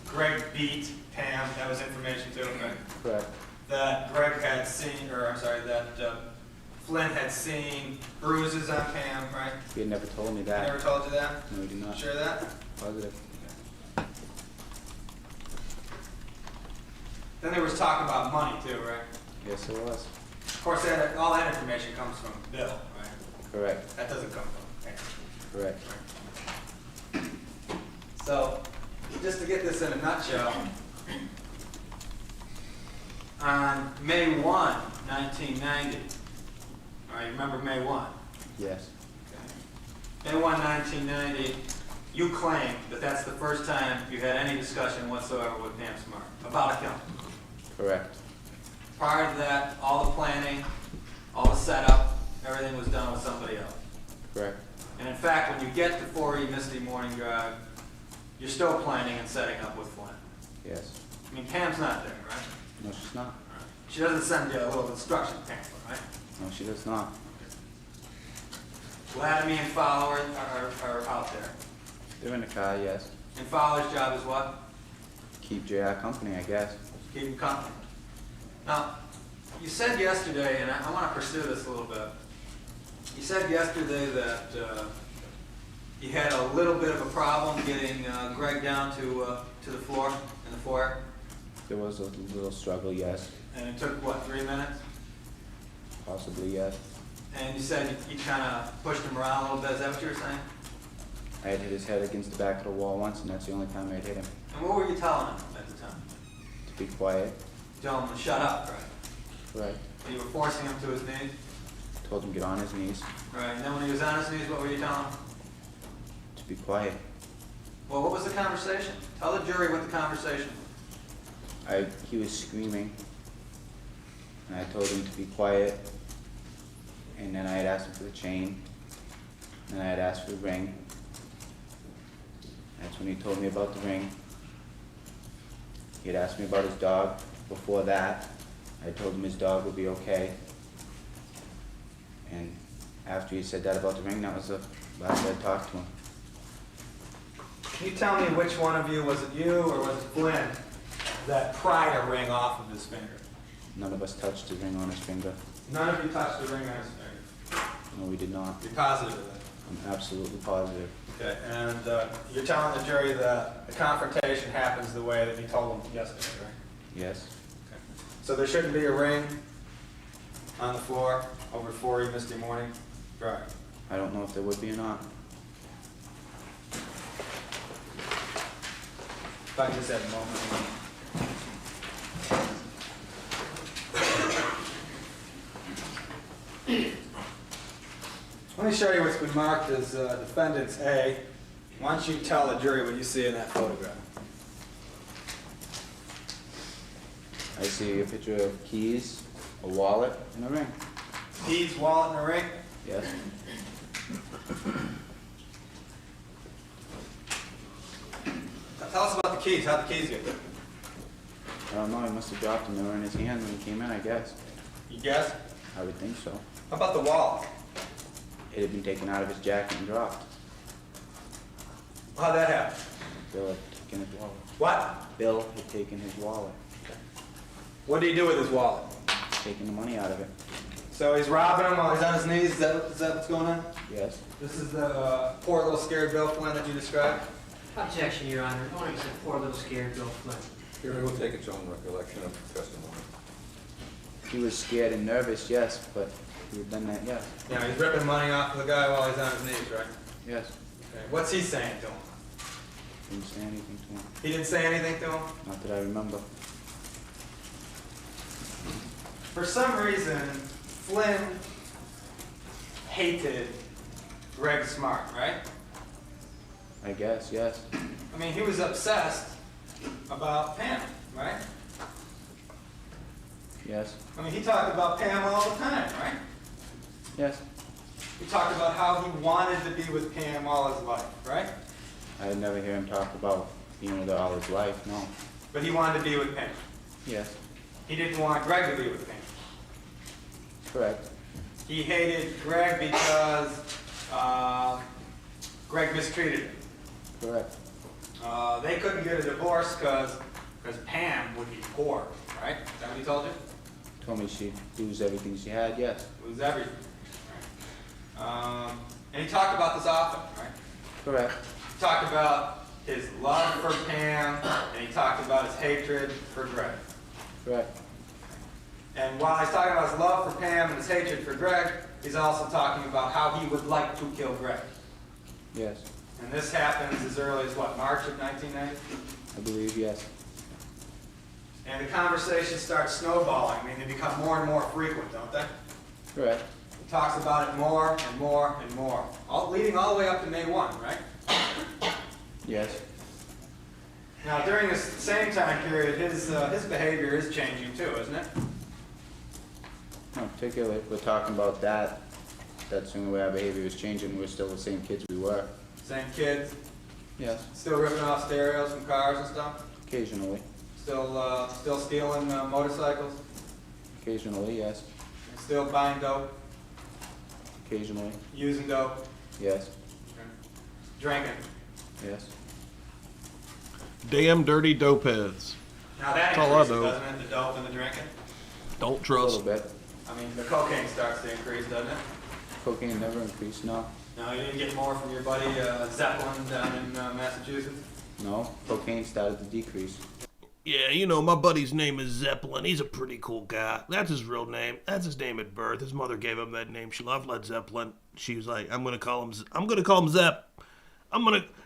Greg beat Pam, that was information too, okay?
Correct.
That Greg had seen, or I'm sorry, that Flynn had seen bruises on Pam, right?
He had never told me
I
that.
never told you that?
No, he did not.
Sure of that?
Positive.
Then there was talk about money too, right?
Yes, it was.
Of course, all that information comes from Bill, right?
Correct.
That doesn't come from Pam.
Correct.
So, just to get this in a nutshell, on May 1, 1990, all right, you remember May 1?
Yes.
May 1, 1990, you claim that that's the first time you had any discussion whatsoever with Pam Smart about a killing.
Correct.
Prior to that, all the planning, all the setup, everything was done with somebody else.
Correct.
And in fact, when you get to 4E Misty Morning Drive, you're still planning and setting up with Flynn.
Yes.
I mean, Pam's not there, right?
No, she's not.
She doesn't send you a little instruction pamphlet, right?
No, she does not.
Vladimir and Fowler are out there.
They're in the car, yes.
And Fowler's job is what?
Keep JR company, I guess.
Keep him company. Now, you said yesterday, and I want to pursue this a little bit. You said yesterday that you had a little bit of a problem getting Greg down to the floor in the foyer.
There was a little struggle, yes.
And it took, what, 3 minutes?
Possibly, yes.
And you said you kind of pushed him around a little bit. Is that what you were saying?
I had hit his head against the back of the wall once, and that's the only time I'd hit him.
And what were you telling him at the time?
To be quiet.
Tell him to shut up, right?
Right.
You were forcing him to his knees?
Told him to get on his knees.
Right. And then when he was on his knees, what were you telling him?
To be quiet.
Well, what was the conversation? Tell the jury what the conversation was.
He was screaming, and I told him to be quiet, and then I had asked him for the chain, and I had asked for the ring. That's when he told me about the ring. He had asked me about his dog. Before that, I told him his dog would be okay. And after he said that about the ring, that was the last I talked to him.
Can you tell me which one of you, was it you or was it Flynn, that pried a ring off of his finger?
None of us touched the ring on his finger.
None of you touched the ring on his finger.
No, we did not.
You're positive of that?
I'm absolutely positive.
Okay, and you're telling the jury that the confrontation happens the way that you told them yesterday, right?
Yes.
Okay. So there shouldn't be a ring on the floor over before you missed your morning? Right.
I don't know if there would be or not.
If I could just have a moment. Let me show you what's been marked as Defendant's A. Why don't you tell the jury what you see in that photograph?
I see a picture of keys, a wallet, and a ring.
Keys, wallet, and a ring?
Yes.
Now tell us about the keys. How'd the keys get there?
I don't know, he must have dropped them. They were in his hand when he came in, I guess.
You guess?
I would think so.
How about the wallet?
It had been taken out of his jacket and dropped.
How'd that happen?
Bill had taken his wallet.
What?
Bill had taken his wallet,
What did he do with his wallet?
taking the money out of it.
So he's robbing him while he's on his knees? Is that what's going on?
Yes.
This is the poor little scared Bill Flynn that you described?
Objection, Your Honor. Don't want to say poor little scared Bill Flynn.
Jury will take its own recollection of the testimony.
He was scared and nervous, yes, but he had done that, yes.
Yeah, he's ripping money off of the guy while he's on his knees, right?
Yes.
Okay. What's he saying to him?
Didn't say anything to him.
He didn't say anything to him?
Not that I remember.
For some reason, Flynn hated Greg Smart, right?
I guess, yes.
I mean, he was obsessed about Pam, right?
Yes.
I mean, he talked about Pam all the time, right?
Yes.
He talked about how he wanted to be with Pam all his life, right?
I had never hear him talk about being with her all his life, no.
But he wanted to be with Pam.
Yes.
He didn't want Greg to be with Pam.
Correct.
He hated Greg because Greg mistreated him.
Correct.
They couldn't get a divorce because Pam would be poor, right? Is that what he told you?
Told me she'd lose everything she had, yes.
Lose everything. Right? And he talked about this often, right?
Correct.
He talked about his love for Pam, and he talked about his hatred for Greg.
Correct.
And while he's talking about his love for Pam and his hatred for Greg, he's also talking about how he would like to kill Greg.
Yes.
And this happens as early as what, March of 1990?
I believe, yes.
And the conversations start snowballing. I mean, they become more and more frequent, don't they?
Correct.
He talks about it more and more and more, leading all the way up to May 1, right?
Yes.
Now, during this same time period, his behavior is changing too, isn't it?
No, particularly, we're talking about that. That's the only way our behavior was changing. We're still the same kids we were.
Same kids,
Yes.
still ripping off stereos from cars and stuff,
Occasionally.
still stealing motorcycles,
Occasionally, yes.
still buying dope,
Occasionally.
using dope,
Yes.
drinking.
Yes.
Damn dirty dope heads.
Now that
That's all I
increases,
know.
doesn't it? The dope and the drinking.
Don't
A little
trust.
bit.
I mean, the cocaine starts to increase, doesn't it?
Cocaine never increased, no.
No, you didn't get more from your buddy Zeppelin down in Massachusetts.
No. Cocaine started to decrease.
Yeah, you know, my buddy's name is Zeppelin. He's a pretty cool guy. That's his real name. That's his name at birth. His mother gave him that name. She loved Led Zeppelin. She was like, I'm gonna call him Zepp.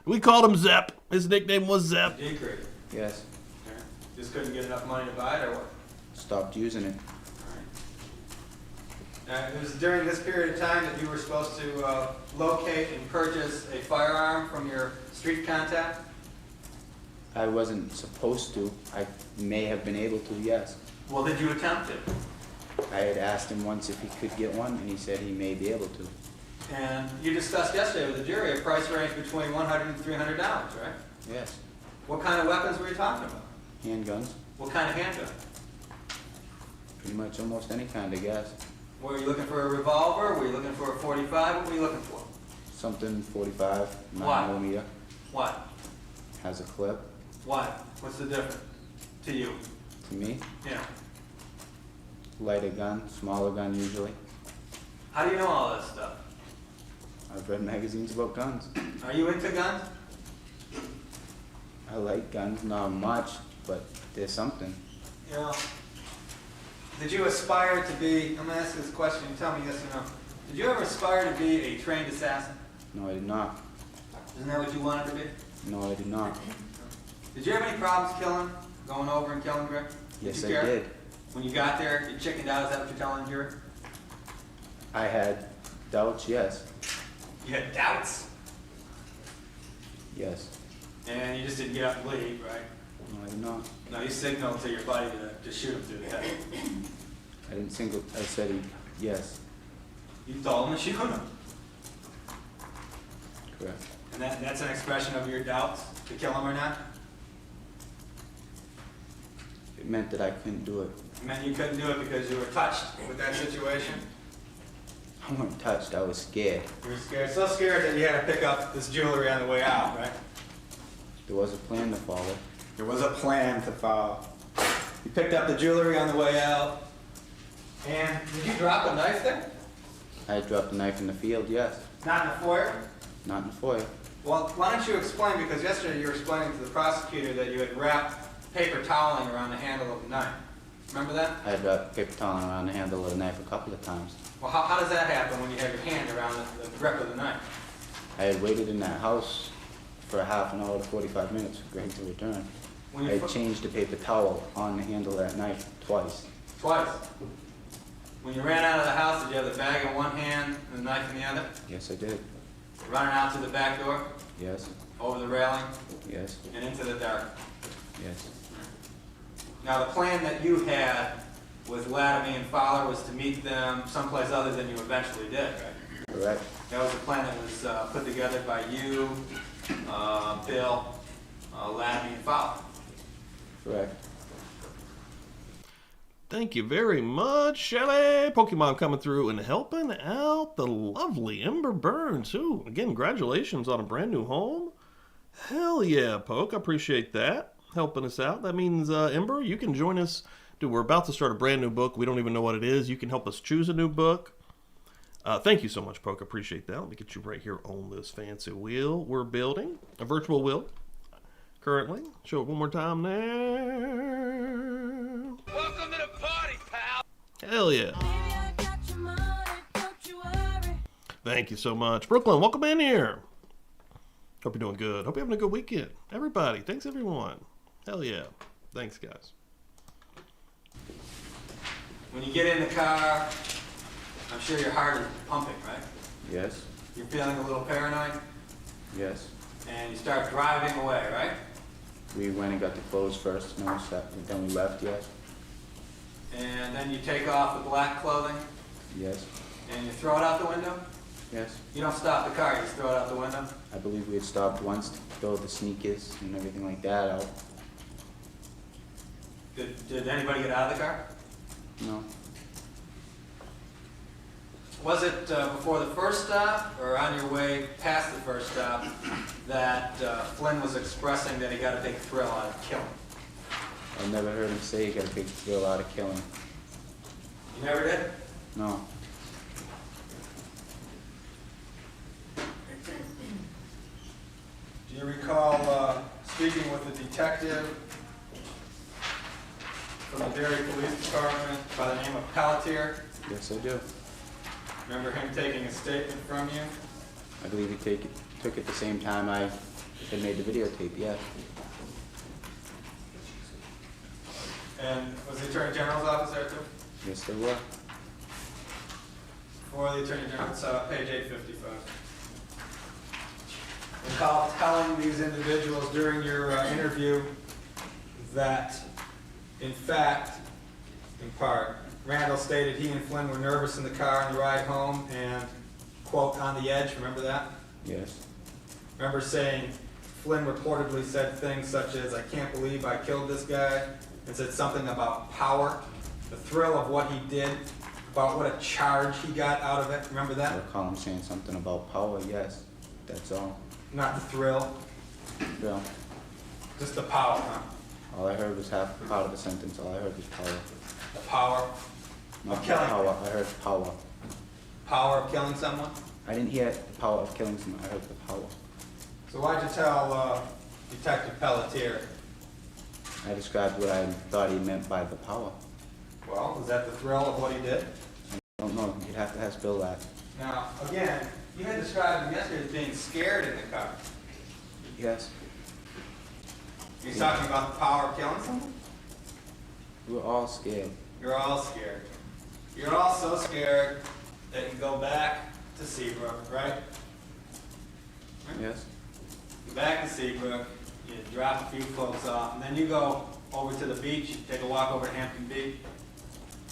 We called him Zepp. His nickname was Zepp.
Decrease.
Yes.
Okay. Just couldn't get enough money to buy it, or what?
Stopped using it.
It was during this period of time that you were supposed to locate and purchase a firearm from your street contact?
I wasn't supposed to. I may have been able to, yes.
Well, did you attempt it?
I had asked him once if he could get one, and he said he may be able to.
And you discussed yesterday with the jury a price range between $100 and $300, right?
Yes.
What kind of weapons were you talking about?
Handguns.
What kind of handgun?
Pretty much almost any kind, I guess.
Were you looking for a revolver? Were you looking for a .45? What were you looking for?
Something 45,
Why?
9mm,
What?
has a clip.
What? What's the difference to you?
To me,
Yeah.
lighter gun, smaller gun usually.
How do you know all this stuff?
I've read magazines about guns.
Are you into guns?
I like guns, not much, but there's something.
You know, did you aspire to be, I'm going to ask you this question, you tell me yes or no. Did you ever aspire to be a trained assassin?
No, I did not.
Isn't that what you wanted to be?
No, I did not.
Did you have any problems killing, going over and killing, Greg?
Yes,
you
I
care?
did.
When you got there, you chickened out, is that what you're telling the jury?
I had doubts, yes.
You had doubts,
Yes.
and you just didn't get up and leave, right?
No, I did not.
No, you signaled to your buddy to shoot him through the head.
I didn't single, I said yes.
You told him to shoot him.
Correct.
And that's an expression of your doubts, to kill him or not?
It meant that I couldn't do it.
It meant you couldn't do it because you were touched with that situation?
I wasn't touched, I was scared.
You were scared, so scared that you had to pick up this jewelry on the way out, right?
There was a plan to follow.
There was a plan to follow. You picked up the jewelry on the way out. And did you drop a knife there?
I dropped a knife in the field, yes.
Not in the foyer?
Not in the foyer.
Well, why don't you explain, because yesterday you were explaining to the prosecutor that you had wrapped paper toweling around the handle of the knife. Remember that?
I had wrapped paper towel around the handle of the knife a couple of times.
Well, how does that happen when you have your hand around the grip of the knife?
I had waited in that house for a half an hour to 45 minutes for Greg to return.
When
I
you
had changed the paper towel on the handle of that knife twice.
Twice. When you ran out of the house, did you have the bag in one hand and the knife in the other?
Yes, I did.
Running out to the back door,
Yes,
over the railing,
yes,
and into the dark.
yes.
Now, the plan that you had with Laramie and Fowler was to meet them someplace other than you eventually did, right?
Correct.
That was a plan that was put together by you, Bill, Laramie, and Fowler.
Correct.
Thank you very much, Shelly. Pokemon coming through and helping out the lovely Ember Burns, who, again, congratulations on a brand new home. Hell yeah, Poke. I appreciate that. Helping us out. That means, Ember, you can join us. Dude, we're about to start a brand new book. We don't even know what it is. You can help us choose a new book. Thank you so much, Poke. I appreciate that. Let me get you right here on this fancy wheel we're building. A virtual wheel, currently. Show it one more time now.
Welcome to the party, pal.
Hell yeah. Thank you so much. Brooklyn, welcome in here. Hope you're doing good. Hope you're having a good weekend. Everybody, thanks everyone. Hell yeah. Thanks, guys.
When you get in the car, I'm sure your heart is pumping, right?
Yes,
You're feeling a little paranoid,
yes.
and you start driving away, right?
We went and got the clothes first, and then we left, yes.
And then you take off the black clothing,
Yes,
and you throw it out the window?
yes.
You don't stop the car, you just throw it out the window?
I believe we had stopped once to throw the sneakers and everything like that out.
Did anybody get out of the car?
No,
Was it before the first stop, or on your way past the first stop, that Flynn was expressing that he got a big thrill out of killing?
I never heard him say he got a big thrill out of killing.
You never did?
No,
Do you recall speaking with the detective Jerry Police Department by the name of Pelletier?
Yes, I do.
Remember him taking a statement from you?
I believe he took it the same time I had made the videotape, yeah.
And was the Attorney General's office there too?
Yes, they were.
For the Attorney General, it's page 855. Recall telling these individuals during your interview that, in fact, in part, Randall stated he and Flynn were nervous in the car on the ride home and, quote, on the edge. Remember that?
Yes.
Remember saying Flynn reportedly said things such as, "I can't believe I killed this guy," and said something about power, the thrill of what he did, about what a charge he got out of it. Remember
I
that?
recall him saying something about power, yes. That's all.
Not the thrill,
Well,
just the power, huh?
all I heard was half part of the sentence. All I heard was power.
The power.
Not
Of killing.
power, I heard power.
Power of killing someone?
I didn't hear the power of killing someone, I heard the power.
So why'd you tell Detective Pelletier?
I described what I thought he meant by the power.
Well, was that the thrill of what he did?
I don't know, you'd have to ask Bill that.
Now, again, you had described him yesterday as being scared in the car.
Yes,
He's talking about the power of killing someone?
we were all scared.
You're all scared. You're all so scared that you go back to Seabrook, right?
Yes,
You back to Seabrook, you drop a few folks off, and then you go over to the beach, you take a walk over to Hampton Beach.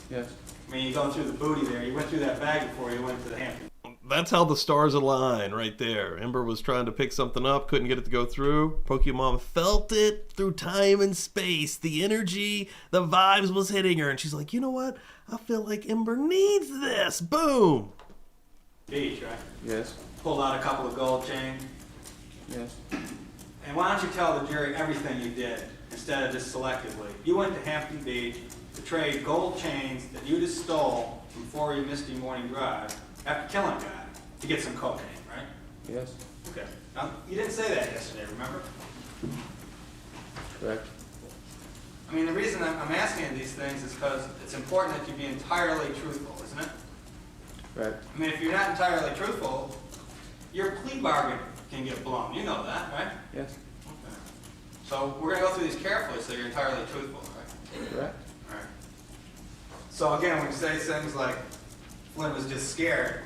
yes.
I mean, you go through the booty there. You went through that bag before you went to the Hampton.
That's how the stars align right there. Ember was trying to pick something up, couldn't get it to go through. Pokemon felt it through time and space. The energy, the vibes was hitting her. And she's like, you know what? I feel like Ember needs this. Boom.
Beach, right?
Yes,
Pulled out a couple of gold chains.
yes.
And why don't you tell the jury everything you did instead of just selectively? You went to Hampton Beach to trade gold chains that you just stole before your Misty morning drive after killing a guy to get some cocaine, right?
Yes,
Okay. Now, you didn't say that yesterday, remember?
correct.
I mean, the reason I'm asking these things is because it's important that you be entirely truthful, isn't it?
Correct.
I mean, if you're not entirely truthful, your plea bargain can get blown. You know that, right?
Yes,
Okay. So we're going to go through these carefully so you're entirely truthful, right?
correct.
All right. So again, when you say things like Flynn was just scared,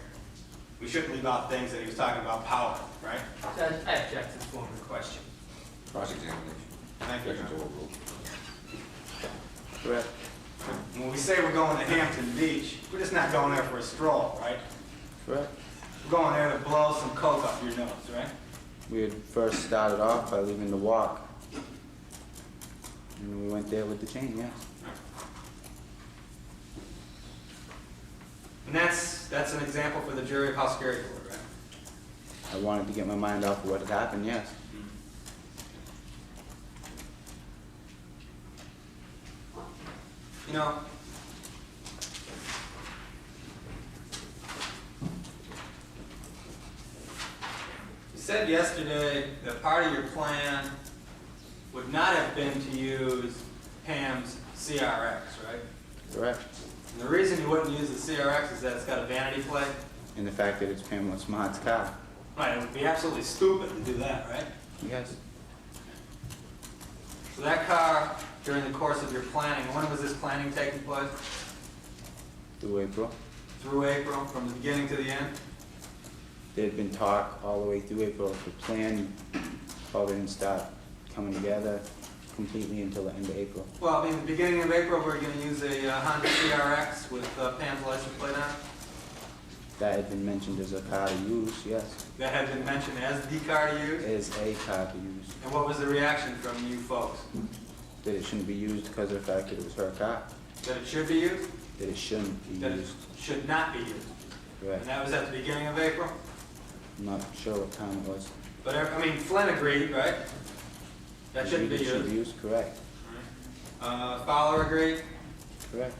we shouldn't leave out things that he was talking about power, right?
Judge, I object to the form of the question.
Cross-examination.
Thank you.
Objections overruled.
Correct.
When we say we're going to Hampton Beach, we're just not going there for a stroll, right?
Correct.
We're going there to blow some coke up your nose, right?
We had first started off by leaving the walk. And we went there with the chain, yes.
And that's an example for the jury of how scared you were, right?
I wanted to get my mind off of what had happened, yes.
You know, you said yesterday that part of your plan would not have been to use Pam's CRX, right?
Correct.
And the reason you wouldn't use the CRX is that it's got a vanity plate.
And the fact that it's Pamela Smart's car.
Right, it would be absolutely stupid to do that, right?
Yes.
So that car, during the course of your planning, when was this planning taking place?
Through April.
Through April, from the beginning to the end?
There had been talk all the way through April. The plan probably didn't start coming together completely until the end of April.
Well, I mean, the beginning of April, we're going to use a Honda CRX with Pam's license plate on it.
That had been mentioned as a car to use, yes.
That had been mentioned as the car to use.
As a car to use.
And what was the reaction from you folks?
That it shouldn't be used because of the fact that it was her car.
That it should be used?
That it shouldn't be
That it
used.
should not be used? And
Correct.
that was at the beginning of April?
I'm not sure what time it was.
But, I mean, Flynn agreed, right? That shouldn't be
It should be
used.
used, correct.
Fowler agreed,
Correct.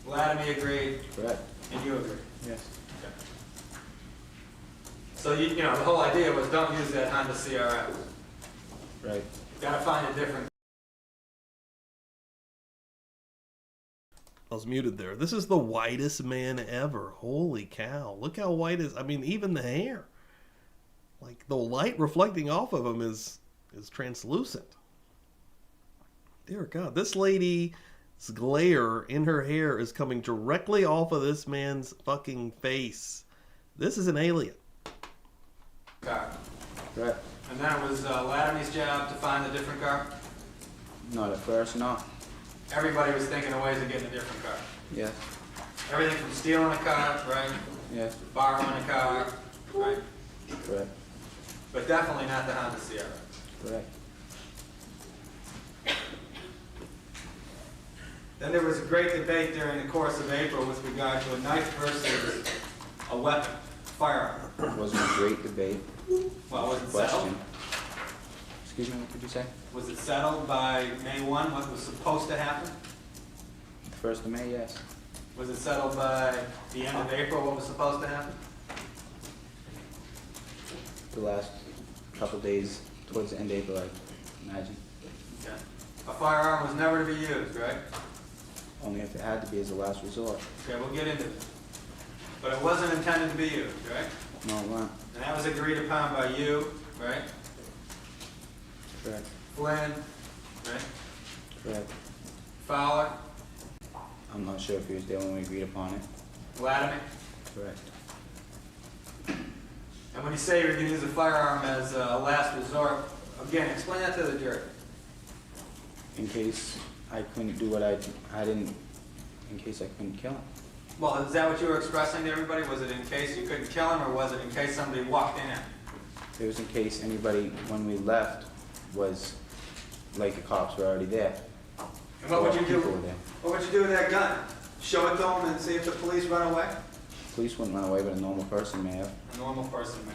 Vladimir agreed,
Correct.
and you agreed.
Yes.
So, you know, the whole idea was don't use that Honda CRX.
Right.
Gotta find a different
I was muted there. This is the whitest man ever. Holy cow. Look how white is. I mean, even the hair. Like, the light reflecting off of him is translucent. Dear God. This lady's glare in her hair is coming directly off of this man's fucking face. This is an alien.
Car.
Right.
And then it was Laramie's job to find a different car?
Not at first, no.
Everybody was thinking of ways of getting a different car.
Yes.
Everything from stealing a car, right?
Yes.
Borrowing a car, right?
Correct.
But definitely not the Honda Sierra.
Correct.
Then there was a great debate during the course of April with regard to a knife versus a weapon, firearm.
It wasn't a great debate.
Well, was it
Question.
settled?
Excuse me, what did you say?
Was it settled by May 1, what was supposed to happen?
The 1st of May, yes.
Was it settled by the end of April, what was supposed to happen?
The last couple days towards the end of April, I imagine.
Okay. A firearm was never to be used, right?
Only if it had to be as a last resort.
Okay, we'll get into it. But it wasn't intended to be used, right?
No, it weren't.
And that was agreed upon by you, right?
Correct.
Flynn, right?
Correct.
Fowler,
I'm not sure if he was there when we agreed upon it.
Latimer.
Correct.
And when you say you're going to use a firearm as a last resort, again, explain that to the jury.
In case I couldn't do what I didn't, in case I couldn't kill him.
Well, is that what you were expressing to everybody? Was it in case you couldn't kill him, or was it in case somebody walked in?
It was in case anybody, when we left, was like the cops were already there.
And what would you do?
People were there.
What would you do with that gun? Show it to them and see if the police run away?
Police wouldn't run away, but a normal person may have.
A normal person may.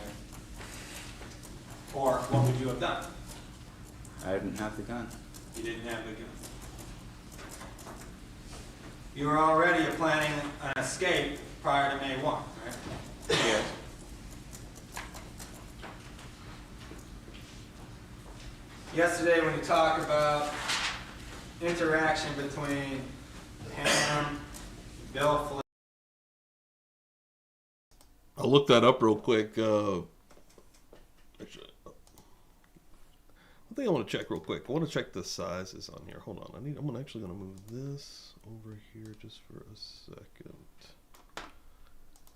Or what would you have done?
I didn't have the gun.
You didn't have the gun. You were already planning an escape prior to May 1, right?
Yes.
Yesterday, when you talk about interaction between Pam, Bill Flynn.
I'll look that up real quick. Actually, I think I want to check real quick. I want to check the sizes on here. Hold on. I'm actually going to move this over here just for a second. I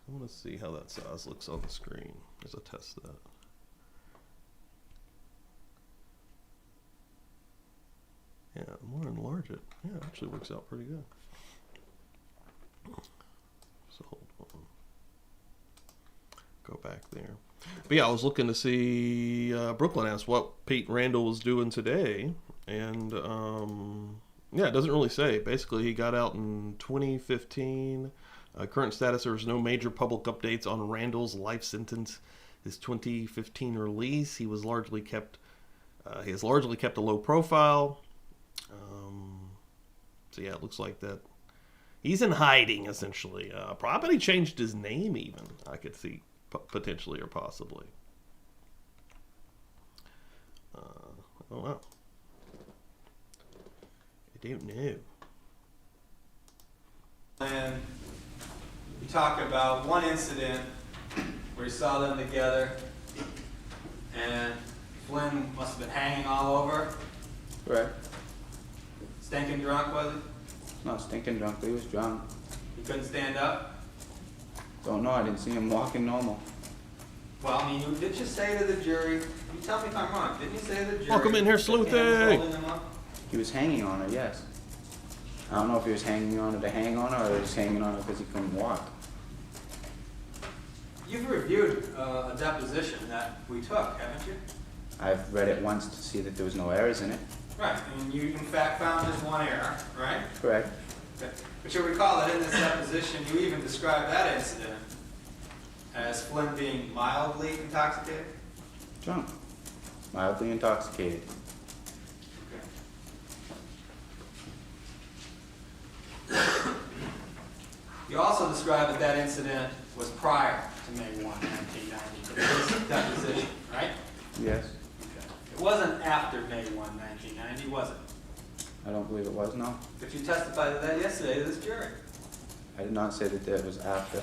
want to see how that size looks on the screen as I test that. Yeah, the more I enlarge it, yeah, it actually works out pretty good. So hold on. Go back there. But yeah, I was looking to see, Brooklyn asked what Pete Randall was doing today. And yeah, it doesn't really say. Basically, he got out in 2015. Current status, there was no major public updates on Randall's life sentence. His 2015 release, he has largely kept a low profile. So yeah, it looks like that he's in hiding essentially. Probably changed his name even. I could see potentially or possibly. Oh wow. I don't know.
And you talk about one incident where you saw them together, and Flynn must have been hanging all over.
Right.
Stinking drunk, was he?
Not stinking drunk, but he was drunk.
He couldn't stand up?
Don't know, I didn't see him walking normal.
Well, I mean, did you say to the jury, you tell me if I'm wrong, didn't you say to the jury?
Welcome in here,
that Pam was
Sleuthy.
holding him up?
He was hanging on her, yes. I don't know if he was hanging on her to hang on her or he was hanging on her because he couldn't walk.
You've reviewed a deposition that we took, haven't you?
I've read it once to see that there was no errors in it.
Right, and you in fact found just one error, right?
Correct.
Okay. But you'll recall that in this deposition, you even described that incident as Flynn being mildly intoxicated?
Drunk. Mildly intoxicated.
Okay. You also described that that incident was prior to May 1, 1990, to this deposition, right?
Yes.
Okay. It wasn't after May 1, 1990, was it?
I don't believe it was, no.
But you testified to that yesterday to this jury.
I did not say that it was after.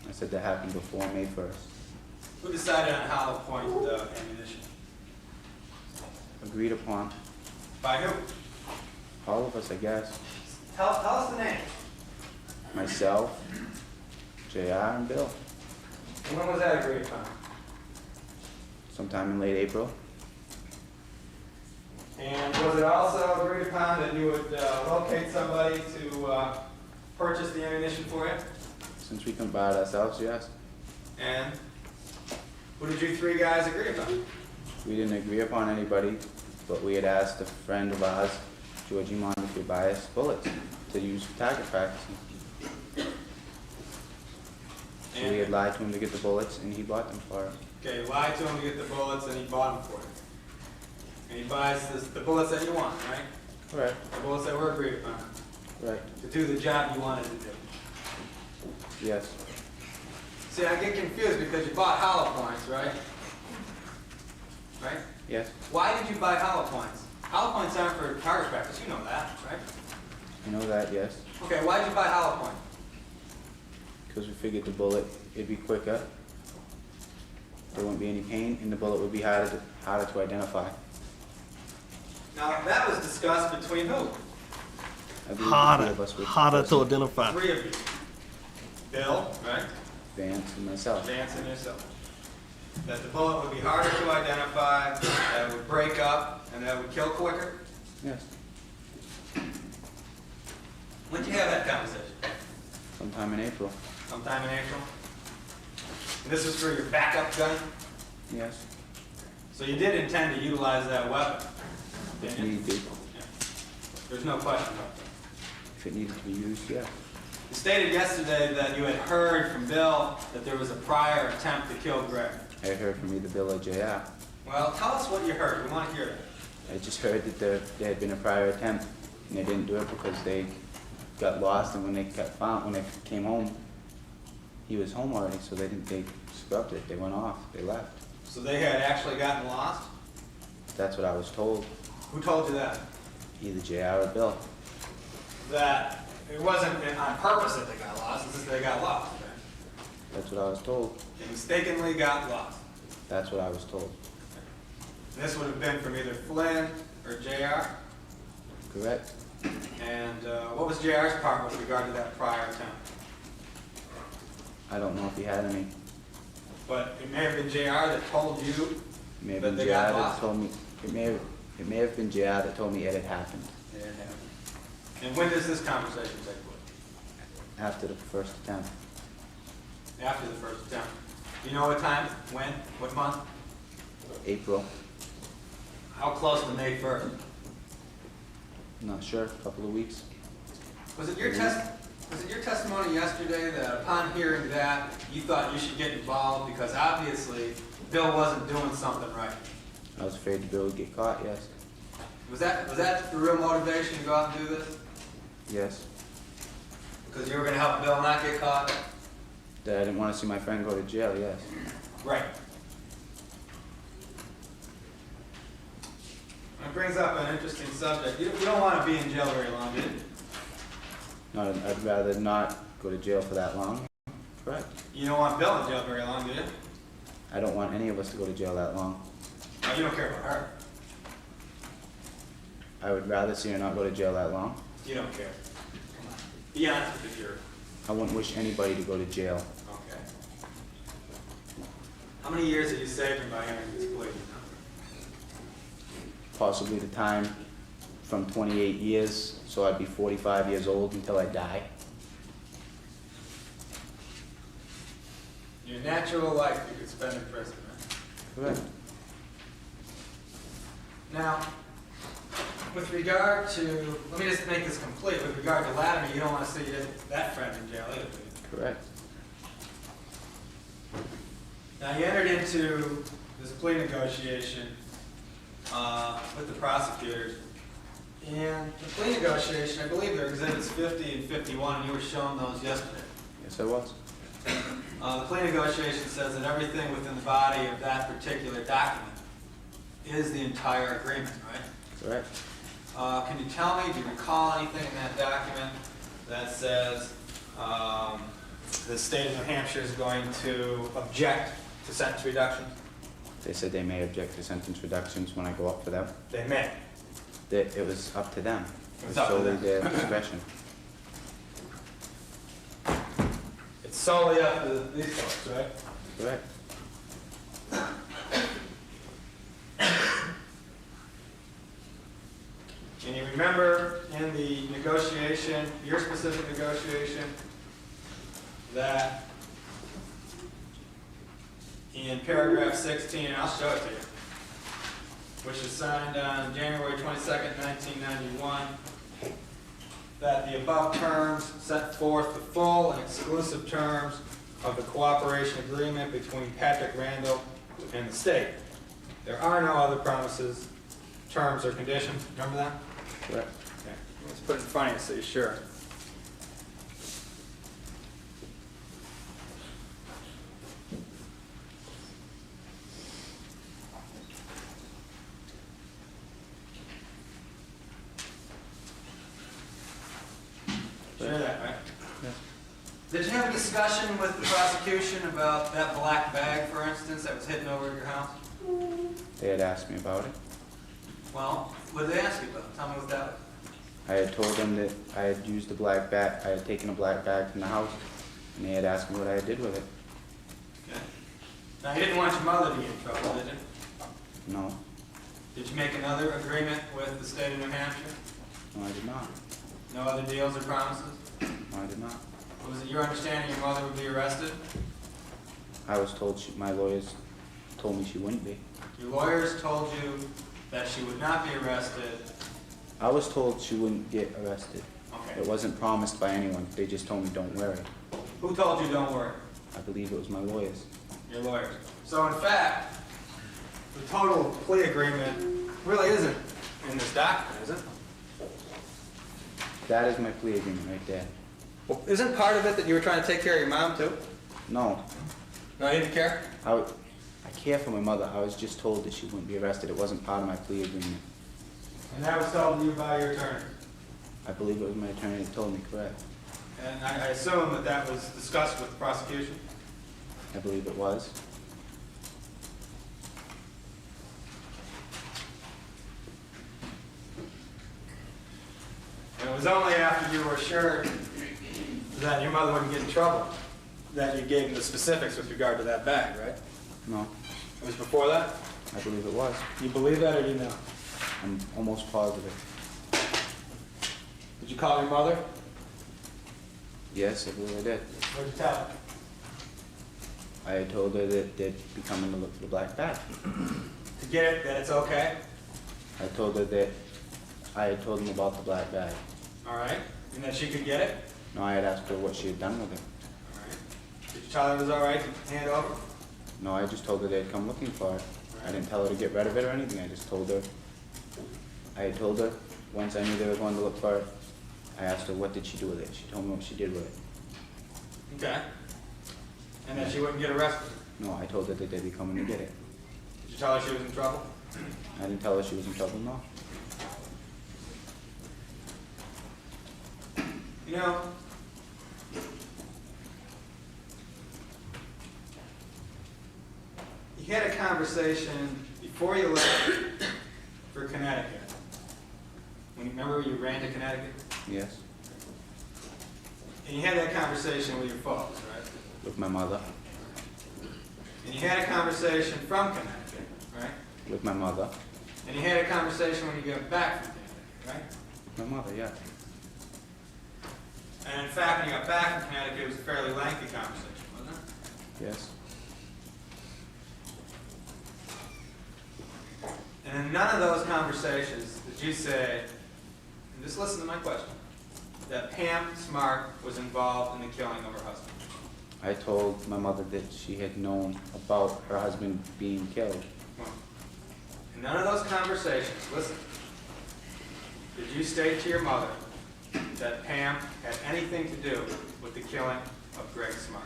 I said that happened before May 1st.
Who decided on how to point the ammunition?
Agreed upon.
By who?
All of us, I guess.
Tell us the names.
Myself, JR, and Bill.
And when was that agreed upon?
Sometime in late April.
And was it also agreed upon that you would locate somebody to purchase the ammunition for you?
Since we can buy it ourselves, yes.
And who did you three guys agree upon?
We didn't agree upon anybody, but we had asked a friend of ours, Georgie Mon, if he'd buy us bullets to use for target practicing. So we had lied to him to get the bullets, and he bought them for us.
Okay, you lied to him to get the bullets and he bought them for you. And he buys the bullets that you want, right?
Correct.
The bullets that were agreed upon
Right.
to do the job you wanted to do.
Yes.
See, I get confused because you bought hollow points, right? Right?
Yes.
Why did you buy hollow points? Hollow points aren't for target practice, you know that, right?
You know that, yes.
Okay, why did you buy hollow points?
Because we figured the bullet, it'd be quicker, there wouldn't be any pain, and the bullet would be harder to identify.
Now, that was discussed between who?
I believe the three
Harder,
of us were
harder to
discussing
identify.
Three of you. Bill, right?
Vance and myself.
Vance and yourself. That the bullet would be harder to identify, that it would break up, and that it would kill quicker?
Yes.
When did you have that conversation?
Sometime in April.
Sometime in April? And this was for your backup gun?
Yes.
So you did intend to utilize that weapon?
If
didn't you?
need be.
Yeah. There's no question about that.
If it needed to be used, yeah.
You stated yesterday that you had heard from Bill that there was a prior attempt to kill Greg.
I heard from either Bill or JR.
Well, tell us what you heard. We want to hear that.
I just heard that there had been a prior attempt, and they didn't do it because they got lost, and when they came home, he was home already, so they scrubbed it. They went off. They left.
So they had actually gotten lost?
That's what I was told.
Who told you that?
Either JR or Bill.
That it wasn't on purpose that they got lost, it's just they got lost. Okay?
That's what I was told.
They mistakenly got lost.
That's what I was told.
And this would have been from either Flynn or JR?
Correct?
And what was JR's part with regard to that prior attempt?
I don't know if he had any.
But it may have been JR that told you
It may have
that
been
they
JR
got
that
lost?
told me. It may have been JR that told me it had happened
Yeah, it happened. And when does this conversation take place?
after the first attempt.
After the first attempt. Do you know what time? When? What month?
April.
How close to May 1st?
I'm not sure. A couple of weeks.
Was it your testimony yesterday that upon hearing that, you thought you should get involved because obviously Bill wasn't doing something right?
I was afraid the Bill would get caught. Yes.
Was that the real motivation to go out and do this?
Yes.
Because you were going to help Bill not get caught?
That I didn't want to see my friend go to jail. Yes.
Right. That brings up an interesting subject. You don't want to be in jail very long, do you?
No, I'd rather not go to jail for that long. Correct.
You don't want Bill in jail very long, do you?
I don't want any of us to go to jail that long.
Oh, you don't care about her.
I would rather see her not go to jail that long.
You don't care. Come on. Be honest with the jury.
I wouldn't wish anybody to go to jail.
Okay. How many years are you saving by entering this plea?
Possibly the time from 28 years, so I'd be 45 years old until I die.
Your natural life you could spend in prison, right?
Correct.
Now, with regard to, let me just make this complete. With regard to Latimer, you don't want to see that friend in jail either, do you?
Correct.
Now, you entered into this plea negotiation with the prosecutors. And the plea negotiation, I believe there are exhibits 50 and 51, and you were shown those yesterday.
Yes, I was.
The plea negotiation says that everything within the body of that particular document is the entire agreement, right?
Correct.
Can you tell me, do you recall anything in that document that says the state of New Hampshire is going to object to sentence reduction?
They said they may object to sentence reductions when I go up for them.
They may.
That it was up to them.
It was
It's
up to
solely
them.
their discretion.
It's solely up to these folks, right?
Correct.
And you remember in the negotiation, your specific negotiation, that in paragraph 16, and I'll show it to you, which was signed on January 22nd, 1991, that the above terms set forth the full and exclusive terms of the cooperation agreement between Patrick Randall and the state. There are no other promises, terms, or conditions. Remember that?
Correct.
Okay. Let's put it in front of you so you're sure. Sure that, right?
Yes.
Did you have a discussion with the prosecution about that black bag, for instance, that was hidden over at your house?
They had asked me about it.
Well, what did they ask you about? Tell me what that was.
I had told them that I had used a black bag, I had taken a black bag from the house, and they had asked me what I did with it.
Okay. Now, you didn't want your mother to get in trouble, did you?
No,
Did you make another agreement with the state of New Hampshire?
no, I did not.
No other deals or promises?
No, I did not.
Was it your understanding your mother would be arrested?
I was told my lawyers told me she wouldn't be.
Your lawyers told you that she would not be arrested.
I was told she wouldn't get arrested.
Okay.
It wasn't promised by anyone. They just told me, don't worry.
Who told you don't worry?
I believe it was my lawyers.
Your lawyers. So in fact, the total plea agreement really isn't in this document, is it?
That is my plea agreement right there.
Well, isn't part of it that you were trying to take care of your mom too?
No,
No, you didn't care?
I care for my mother. I was just told that she wouldn't be arrested. It wasn't part of my plea agreement.
And that was told to you by your attorney?
I believe it was my attorney that told me, correct.
And I assume that that was discussed with the prosecution?
I believe it was.
And it was only after you were assured that your mother wouldn't get in trouble that you gave them the specifics with regard to that bag, right?
No,
It was before that?
I believe it was.
You believe that or do you know?
I'm almost positive.
Did you call your mother?
Yes, I believe I did.
What did you tell her?
I had told her that they'd be coming to look for the black bag.
To get it, that it's okay?
I told her that I had told them about the black bag.
All right. And that she could get it?
No, I had asked her what she had done with it.
All right. Did you tell her it was all right to hand it over?
No, I just told her they'd come looking for it. I didn't tell her to get rid of it or anything. I just told her. I had told her, once I knew they were going to look for it, I asked her what did she do with it. She told me what she did with it.
Okay. And that she wouldn't get arrested?
No, I told her that they'd be coming to get it.
Did you tell her she was in trouble?
I didn't tell her she was in trouble, no.
You know, you had a conversation before you left for Connecticut. Remember you ran to Connecticut?
Yes,
And you had that conversation with your folks, right?
with my mother.
And you had a conversation from Connecticut, right?
With my mother.
And you had a conversation when you got back from Connecticut, right?
With my mother, yeah.
And in fact, when you got back from Connecticut, it was a fairly lengthy conversation, wasn't it?
Yes.
And in none of those conversations did you say, and just listen to my question, that Pam Smart was involved in the killing of her husband.
I told my mother that she had known about her husband being killed.
Well, in none of those conversations, listen, did you state to your mother that Pam had anything to do with the killing of Greg Smart?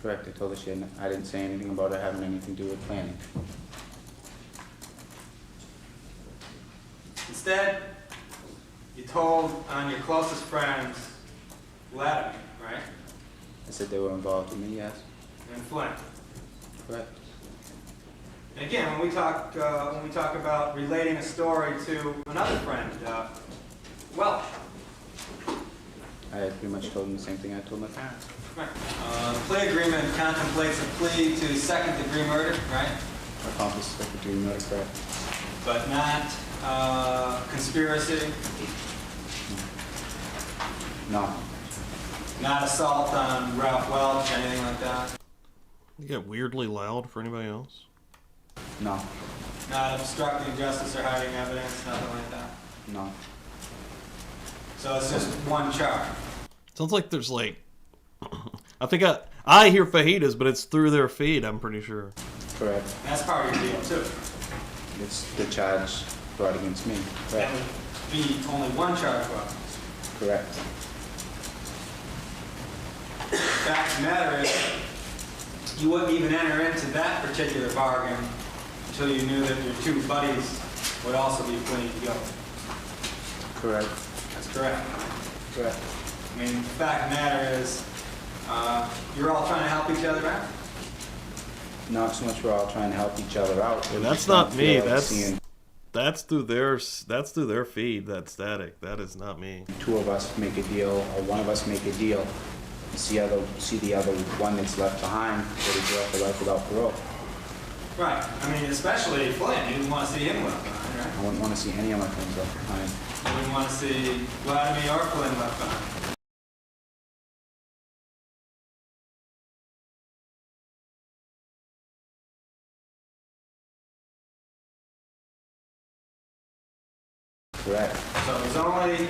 Correct, I told her I didn't say anything about her having anything to do with planning.
Instead, you told on your closest friends, Vladimir, right?
I said they were involved with me, yes.
And Flynn.
Correct.
And again, when we talk about relating a story to another friend, Welch.
I had pretty much told them the same thing I told my parents.
Right. The plea agreement contemplates a plea to second-degree murder, right?
Accomplice secretary murder, correct.
But not conspiracy,
No,
not assault on Ralph Welch, anything like that.
You get weirdly loud for anybody else?
no,
Not obstructing justice or hiding evidence, nothing like that.
no.
So it's just one charge.
Sounds like there's like, I think I hear fajitas, but it's through their feed, I'm pretty sure.
Correct.
And that's part of your deal, too.
It's the charge brought against me.
That
Correct.
would be only one charge brought.
Correct.
The fact of the matter is, you wouldn't even enter into that particular bargain until you knew that your two buddies would also be pleading guilty.
Correct.
That's correct.
Correct.
I mean, the fact of the matter is, you're all trying to help each other out.
Not so much we're all trying to help each other out.
And
We
that's
just don't
not me.
feel like seeing
That's through their feed. That static. That is not me.
two of us make a deal or one of us make a deal and see the other one that's left behind go to jail for life without parole.
Right. I mean, especially Flynn. You didn't want to see him left behind, right?
I wouldn't want to see any of my friends left behind.
You didn't want to see Vladimir or Flynn left behind.
Correct.
So it was only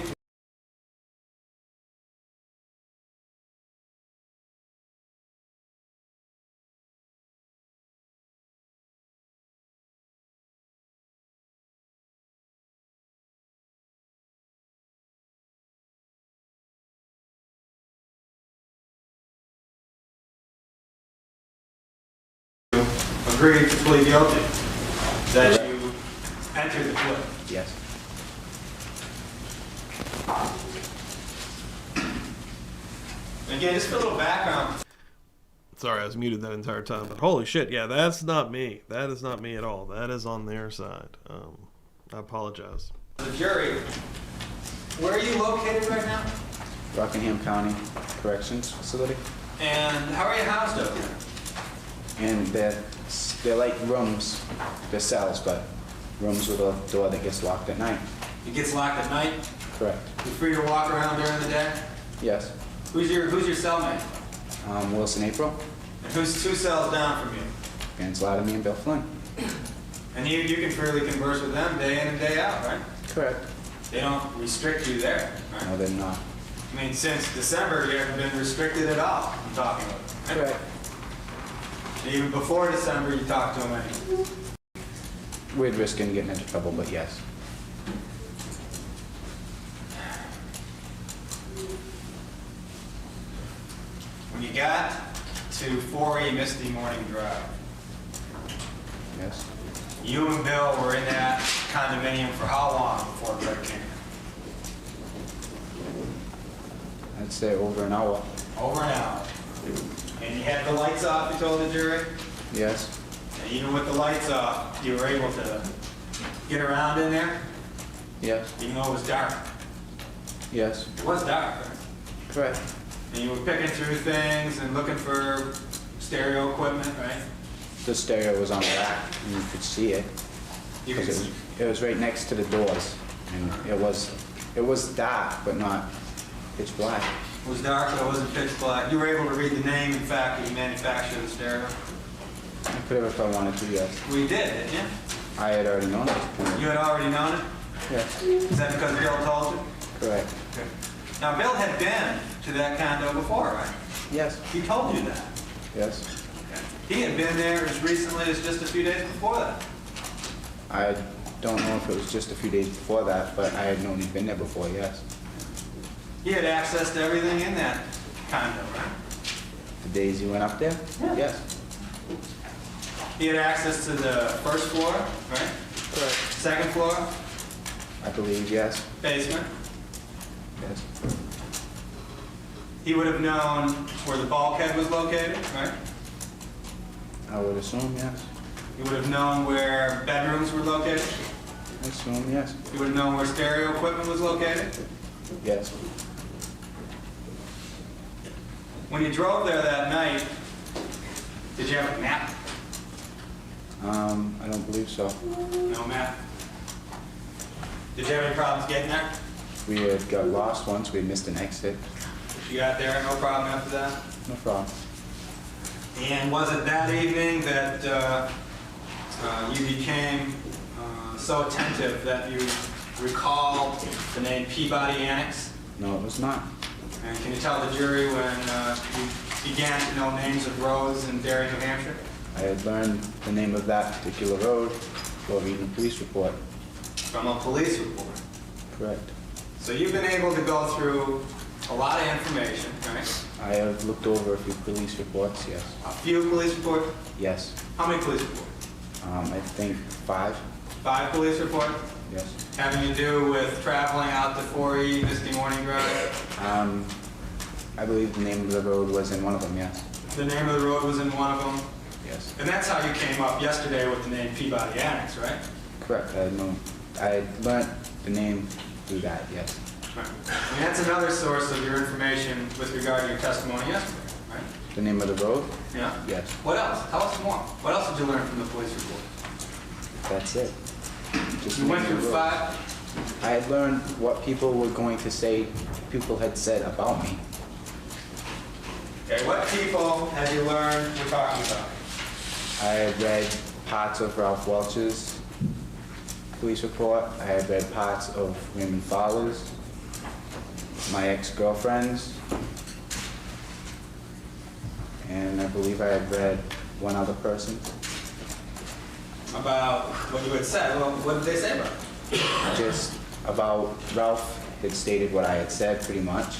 agreed to plead guilty that you entered the plea.
Yes.
Again, just for a little background.
Sorry, I was muted that entire time. But holy shit, yeah, that's not me. That is not me at all. That is on their side. I apologize.
The jury, where are you located right now?
Rockingham County Corrections Facility.
And how are you housed up there?
And they're like rooms, they're cells, but rooms with a door that gets locked at night.
It gets locked at night.
Correct.
You're free to walk around during the day.
Yes.
Who's your cellmate?
Wilson April,
And who's two cells down from you?
Vance Vladimir, and Bill Flynn.
And you can freely converse with them day in and day out, right?
Correct.
They don't restrict you there, right?
No, they're not.
I mean, since December, you haven't been restricted at all. I'm talking about. Right?
Correct.
And even before December, you talked to them anyway.
We'd risk getting into trouble, but yes.
When you got to 4E Misty Morning Drive,
Yes.
you and Bill were in that condominium for how long before Greg came?
I'd say over an hour.
Over an hour. And you had the lights off, you told the jury?
Yes.
And even with the lights off, you were able to get around in there,
Yes.
even though it was dark.
Yes.
It was dark, right?
Correct.
And you were picking through things and looking for stereo equipment, right?
The stereo was on the rack, and you could see it.
You could
'Cause
see.
it was right next to the doors, and it was dark, but not pitch black.
It was dark, but it wasn't pitch black. You were able to read the name, in fact, that you manufactured the stereo.
I could have if I wanted to, yes.
We did, didn't you?
I had already known it.
You had already known it?
Yes.
Is that because Bill told you?
Correct.
Now, Bill had been to that condo before, right?
Yes.
He told you that.
Yes.
He had been there as recently as just a few days before that.
I don't know if it was just a few days before that, but I had known he'd been there before, yes.
He had access to everything in that condo, right?
The days you went up there? Yes.
He had access to the first floor, right?
Correct.
Second floor,
I believe, yes.
basement.
Yes.
He would have known where the bulkhead was located, right?
I would assume, yes.
He would have known where bedrooms were located.
I assume, yes.
He would have known where stereo equipment was located.
Yes.
When you drove there that night, did you have a map?
I don't believe so.
No map. Did you have any problems getting there?
We had got lost once. We missed an exit.
You got there, no problem after that?
No problem.
And was it that evening that you became so attentive that you recalled the name Peabody Annex?
No, it was not.
And can you tell the jury when you began to know names of roads in Derry, New Hampshire?
I had learned the name of that particular road while reading a police report.
From a police report.
Correct.
So you've been able to go through a lot of information, right?
I have looked over a few police reports, yes.
A few police reports?
Yes.
How many police reports?
I think 5.
5 police reports?
Yes.
Having to do with traveling out to 4E, Misty Morning Drive?
I believe the name of the road was in one of them, yes.
The name of the road was in one of them?
Yes.
And that's how you came up yesterday with the name Peabody Annex, right?
Correct. I had learned the name through that, yes.
Right. And that's another source of your information with regard to your testimony yesterday, right?
The name of the road?
Yeah?
Yes.
What else? Tell us more. What else did you learn from the police report?
That's it. Just
You
the
went
name of
through
the road.
5?
I had learned what people were going to say, people had said about me.
Okay, what people have you learned we're talking about?
I had read parts of Ralph Welch's police report. I had read parts of Raymond Fowler's, my ex-girlfriend's, and I believe I had read one other person.
About what you had said. Well, what did they say about it?
Just about Ralph had stated what I had said pretty much.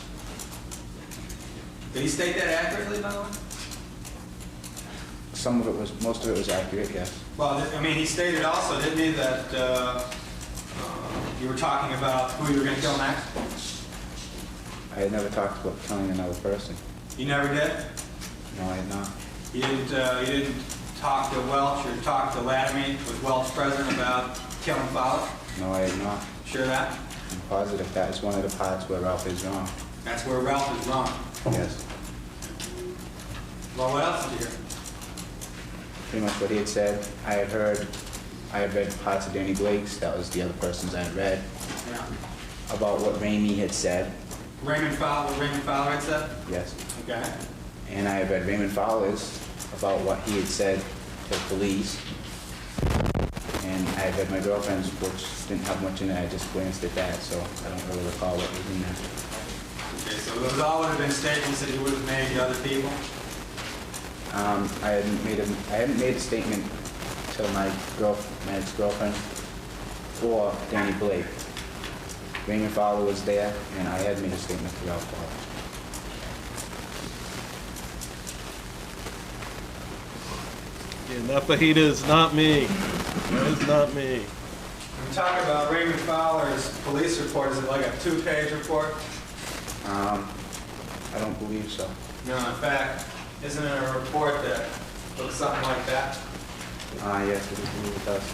Did he state that accurately, by the way?
Some of it was, most of it was accurate, yes.
Well, I mean, he stated also, didn't he, that you were talking about who you were going to kill next?
I had never talked about killing another person.
You never did?
No, I had not.
You didn't talk to Welch or talk to Latimer, was Welch present, about killing Fowler?
No, I had not.
Sure of that?
I'm positive that is one of the parts where Ralph is wrong.
That's where Ralph is wrong.
Yes.
Well, what else did you hear?
Pretty much what he had said. I had read parts of Danny Blake's, that was the other persons I had read,
Yeah.
about what Ramey had said.
Raymond Fowler had said?
Yes.
Okay.
And I had read Raymond Fowler's about what he had said to police. And I had read my girlfriend's, which didn't have much in it. I just glanced at that, so I don't really recall what was in there.
Okay, so those all would have been statements that you would have made to other people?
I hadn't made a statement to my ex-girlfriend or Danny Blake. Raymond Fowler was there, and I had made a statement to Ralph Fowler.
Yeah, that fajita is not me. That is not me.
When we talk about Raymond Fowler's police report, is it like a 2-page report?
I don't believe so.
No, in fact, isn't it a report that looks something like that?
Yes, I believe it does.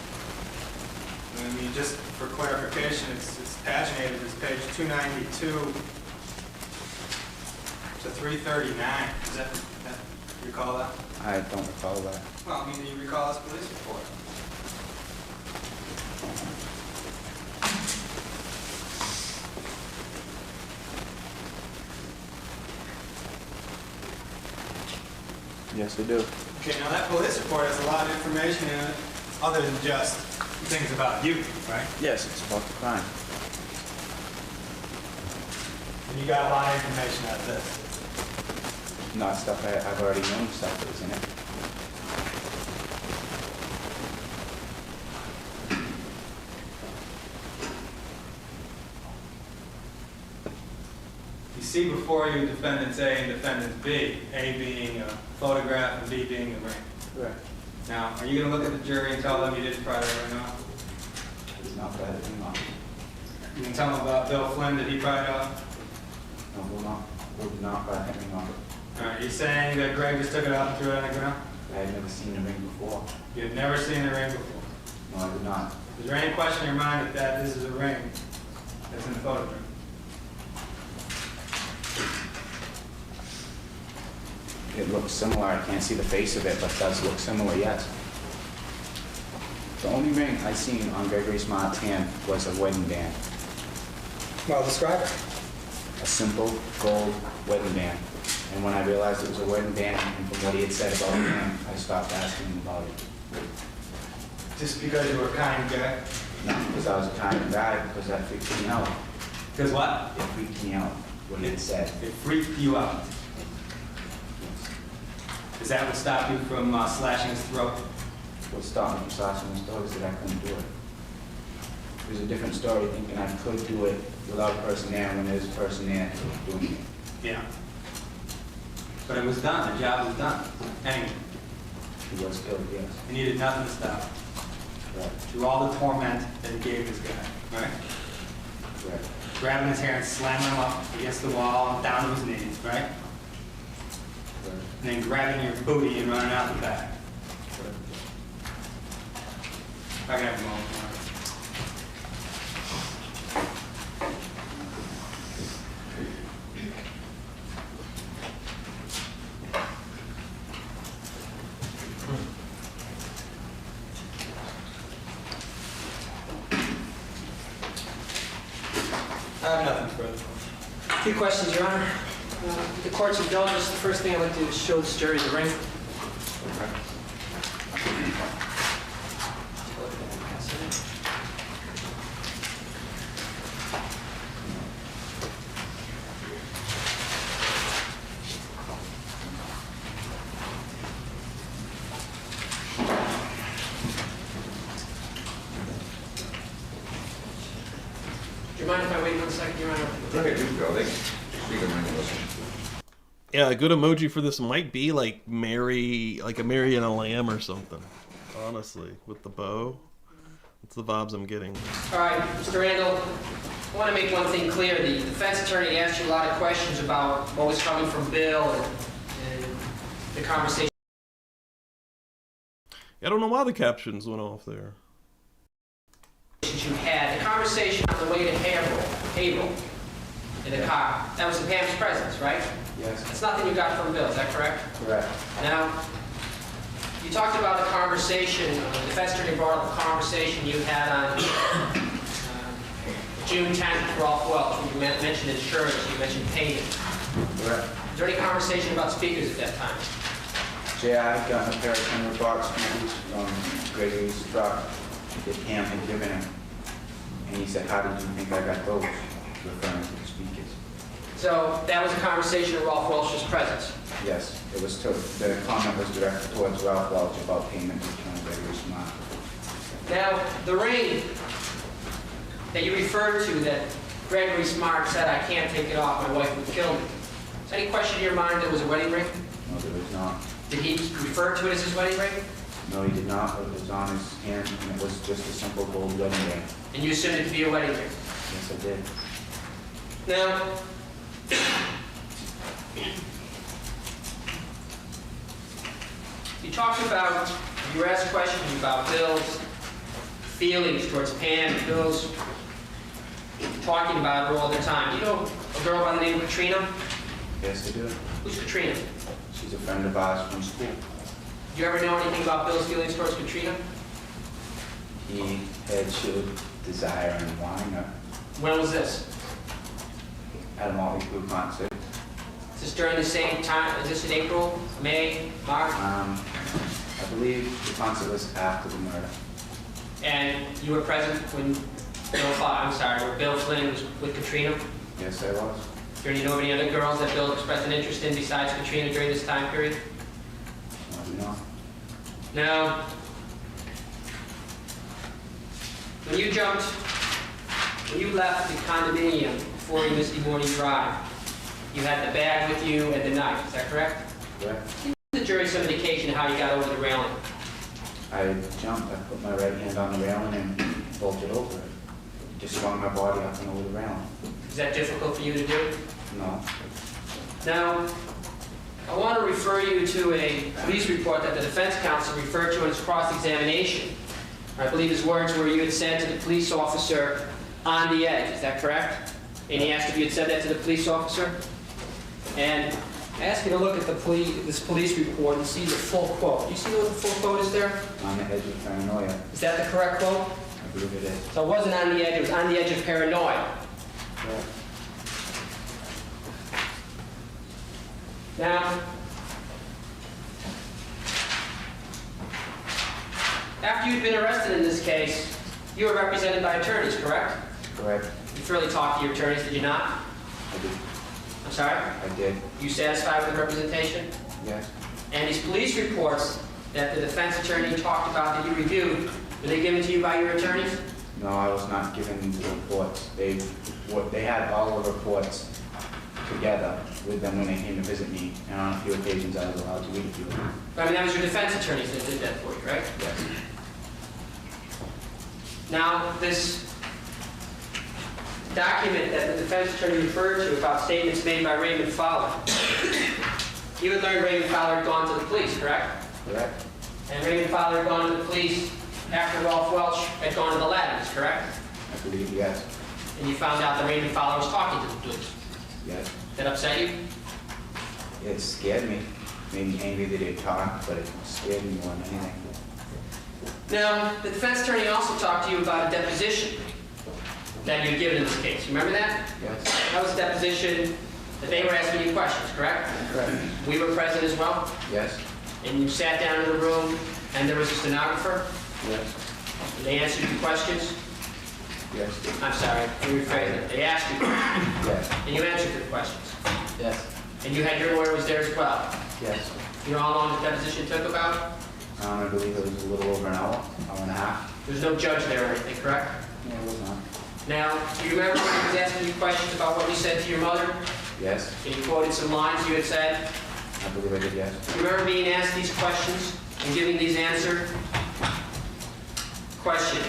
I mean, just for clarification, it's paginated as page 292 to 339. Does that you recall that?
I don't recall that.
Well, I mean, do you recall this police report?
Yes, I do.
Okay, now that police report has a lot of information in it, other than just things about you, right?
Yes, it's about the crime.
And you got a lot of information out of this.
Not stuff I've already known stuff that was in it.
You see before you defendants A and defendants B, A being a photograph and B being the ring.
Correct.
Now, are you going to look at the jury and tell them you didn't pry that ring off?
I did not pry the ring off.
You can tell them about Bill Flynn that he pried off?
No, we did not pry that ring off.
All right, you're saying that Greg just took it out and threw it on the ground?
I had never seen the ring before.
You had never seen the ring before.
No, I did not.
Is there any question in your mind that this is a ring that's in the photograph?
It looks similar. I can't see the face of it, but it does look similar, yes. The only ring I seen on Gregory Smart's hand was a wedding band.
Well, describe it.
A simple gold wedding band. And when I realized it was a wedding band, and from what he had said about him, I stopped asking him about it.
Just because you were a kind guy?
No, because I was a kind guy, because that freaked me out.
Because what?
It freaked me out, what he had said.
It freaked you out. Is that what stopped you from slashing his throat?
What stopped me from slashing his throat is that I couldn't do it. It was a different story thinking I could do it without a person there when there's a person there doing it.
Yeah. But it was done. The job was done. Anyway,
He was killed, yes.
and you did nothing to stop it.
Correct.
Through all the torment that he gave this guy, right?
Correct.
Grabbing his hair and slamming him up against the wall, down to his knees, right?
Correct.
And then grabbing your booty and running out the back.
Correct.
If I can have a moment, Mark. I have nothing further.
Two questions, Your Honor. With the court's indulgence, the first thing I'd like to do is show this jury the ring. Do you mind if I wait 1 second, Your Honor?
Okay, you go. They can ring and listen.
Yeah, a good emoji for this might be like Mary, like a Mary and a lamb or something. Honestly, with the bow. That's the vibes I'm getting.
All right, Mr. Randall, I want to make one thing clear. The defense attorney asked you a lot of questions about what was coming from Bill and the conversation
I don't know why the captions went off there.
you had. The conversation on the way to Haverhill in the car, that was in Pam's presence, right?
Yes.
That's nothing you got from Bill, is that correct?
Correct.
Now, you talked about the conversation, the defense attorney brought up the conversation you had on June 10th, Ralph Welch, when you mentioned insurance, you mentioned payment.
Correct.
Is there any conversation about speakers at that time?
Yeah, I got a pair of 10 box speakers from Gregory's truck that Pam had given him. And he said, how did you think I got those? Referring to the speakers.
So that was a conversation in Ralph Welch's presence.
Yes, it was the comment was directed towards Ralph Welch about payment to Gregory Smart.
Now, the ring that you referred to that Gregory Smart said, I can't take it off, my wife would kill me. Is there any question in your mind there was a wedding ring?
No, there was not.
Did he refer to it as his wedding ring?
No, he did not, but it was on his hand, and it was just a simple gold wedding ring.
And you assumed it to be a wedding ring?
Yes, I did.
Now, you talked about, you were asked questions about Bill's feelings towards Pam, Bill's talking about her all the time. You know a girl by the name of Katrina?
Yes, I do.
Who's Katrina?
She's a friend of ours from school.
Did you ever know anything about Bill's feelings towards Katrina?
He had showed desire in wanting her
When was this?
at a Motley Crue concert.
Is this during the same time? Is this in April, May, March?
I believe the concert was after the murder.
And you were present when where Bill Flynn was with Katrina?
Yes, I was.
Do you know of any other girls that Bill expressed an interest in besides Katrina during this time period?
No.
Now, when you left the condominium before you missed the morning drive, You had the bag with you and the knife, is that correct?
Correct.
Give the jury some indication of how you got over the railing.
I jumped, I put my right hand on the railing and bolted over it. Just swung my body up and over the railing.
Is that difficult for you to do?
No.
Now, I want to refer you to a police report that the defense counsel referred to in his cross-examination. I believe his words were you had said to the police officer, "on the edge," is that correct? And he asked if you had said that to the police officer? And I asked you to look at this police report and see the full quote. Do you see what the full quote is there?
On the edge of paranoia.
Is that the correct quote?
I believe it is.
So it wasn't on the edge, it was on the edge of paranoia.
Correct.
Now, after you'd been arrested in this case, you were represented by attorneys, correct?
Correct.
You thoroughly talked to your attorneys, did you not?
I did.
I'm sorry?
I did.
You satisfied with the representation?
Yes.
And these police reports that the defense attorney talked about that you reviewed, were they given to you by your attorneys?
No, I was not given the reports. They had all the reports together with them when they came to visit me, and on a few occasions I was allowed to read a few of them.
I mean, that was your defense attorneys that did that for you, right?
Yes.
Now, this document that the defense attorney referred to about statements made by Raymond Fowler, you had learned Raymond Fowler had gone to the police, correct?
Correct.
And Raymond Fowler had gone to the police after Ralph Welch had gone to the Ladders, correct?
I believe yes.
And you found out that Raymond Fowler was talking to the police.
Yes.
Did that upset you?
It scared me. Made me angry that they talked, but it scared me more than anything.
Now, the defense attorney also talked to you about a deposition that you had given in this case. Remember that?
Yes.
That was a deposition that they were asking you questions, correct?
Correct.
We were present as well?
Yes.
And you sat down in the room and there was a stenographer?
Yes.
And they answered your questions?
Yes.
I'm sorry, let me rephrase it. They asked you questions
Yes.
and you answered their questions.
Yes.
And you had your lawyer was there as well.
Yes.
You know how long the deposition took about?
I believe it was a little over an hour and a half.
There's no judge there or anything, correct?
No, it was not.
Now, do you remember when he was asking you questions about what you said to your mother?
Yes.
And you quoted some lines you had said?
I believe I did, yes.
Do you remember being asked these questions and giving these answers? Question.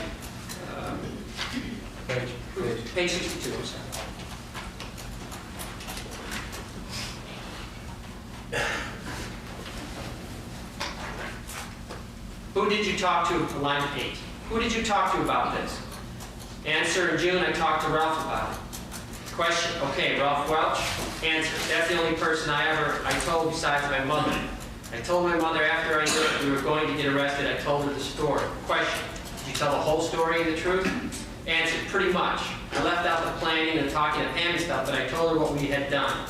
Page 62, I'm sorry. Who did you talk to, line 8? Who did you talk to about this? Answer, in June I talked to Ralph about it. Question, okay, Ralph Welch? Answer, that's the only person I told besides my mother. I told my mother after I knew that we were going to get arrested, I told her the story. Question, did you tell the whole story and the truth? Answer, pretty much. I left out the planning and talking to Pam and stuff, but I told her what we had done.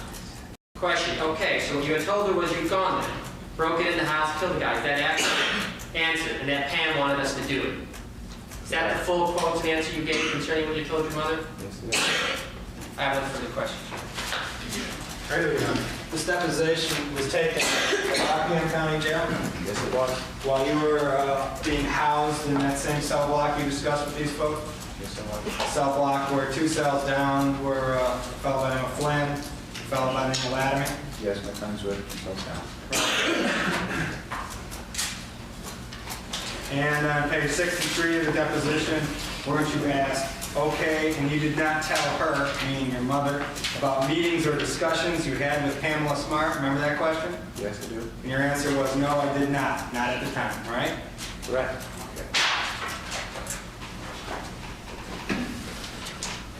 Question, okay, so what you had told her was you'd gone there, broken in the house, killed the guy. Is that accurate? Answer, and that Pam wanted us to do it. Is that the full quote answer you gave concerning what you told your mother?
Yes, it is.
I have no further questions.
This deposition was taken at Rockingham County Jail
Yes, it was.
while you were being housed in that same cell block you discussed with these folks?
Yes, it was.
Cell block where 2 cells down were a fellow by the name of Flynn, a fellow by the name of Laramie.
Yes, my friends were close down.
And on page 63 of the deposition, weren't you asked, okay, and you did not tell her, meaning your mother, about meetings or discussions you had with Pamela Smart? Remember that question?
Yes, I do.
And your answer was, no, I did not at the time, right?
Correct.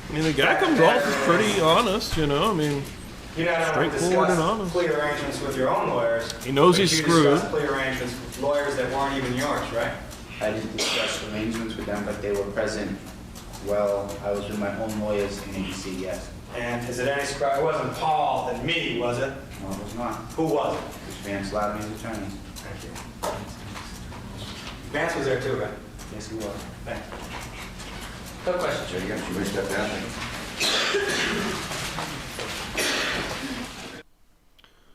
I mean, the guy comes off as pretty honest, you know. I mean,
You not only
Straightforward and
discussed
honest.
plea arrangements with your own lawyers,
he knows
but
he's
you
screwed.
discussed plea arrangements with lawyers that weren't even yours, right?
I didn't discuss arrangements with them, but they were present. Well, I was with my own lawyers in ABC, yes.
And is it any surprise, it wasn't Paul and me, was it?
No, it was not.
Who was it?
It was Vance Laramie's attorney.
Thank you. Vance was there too, right?
Yes, he was.
Thank you.
No questions.
There you go, you may step down.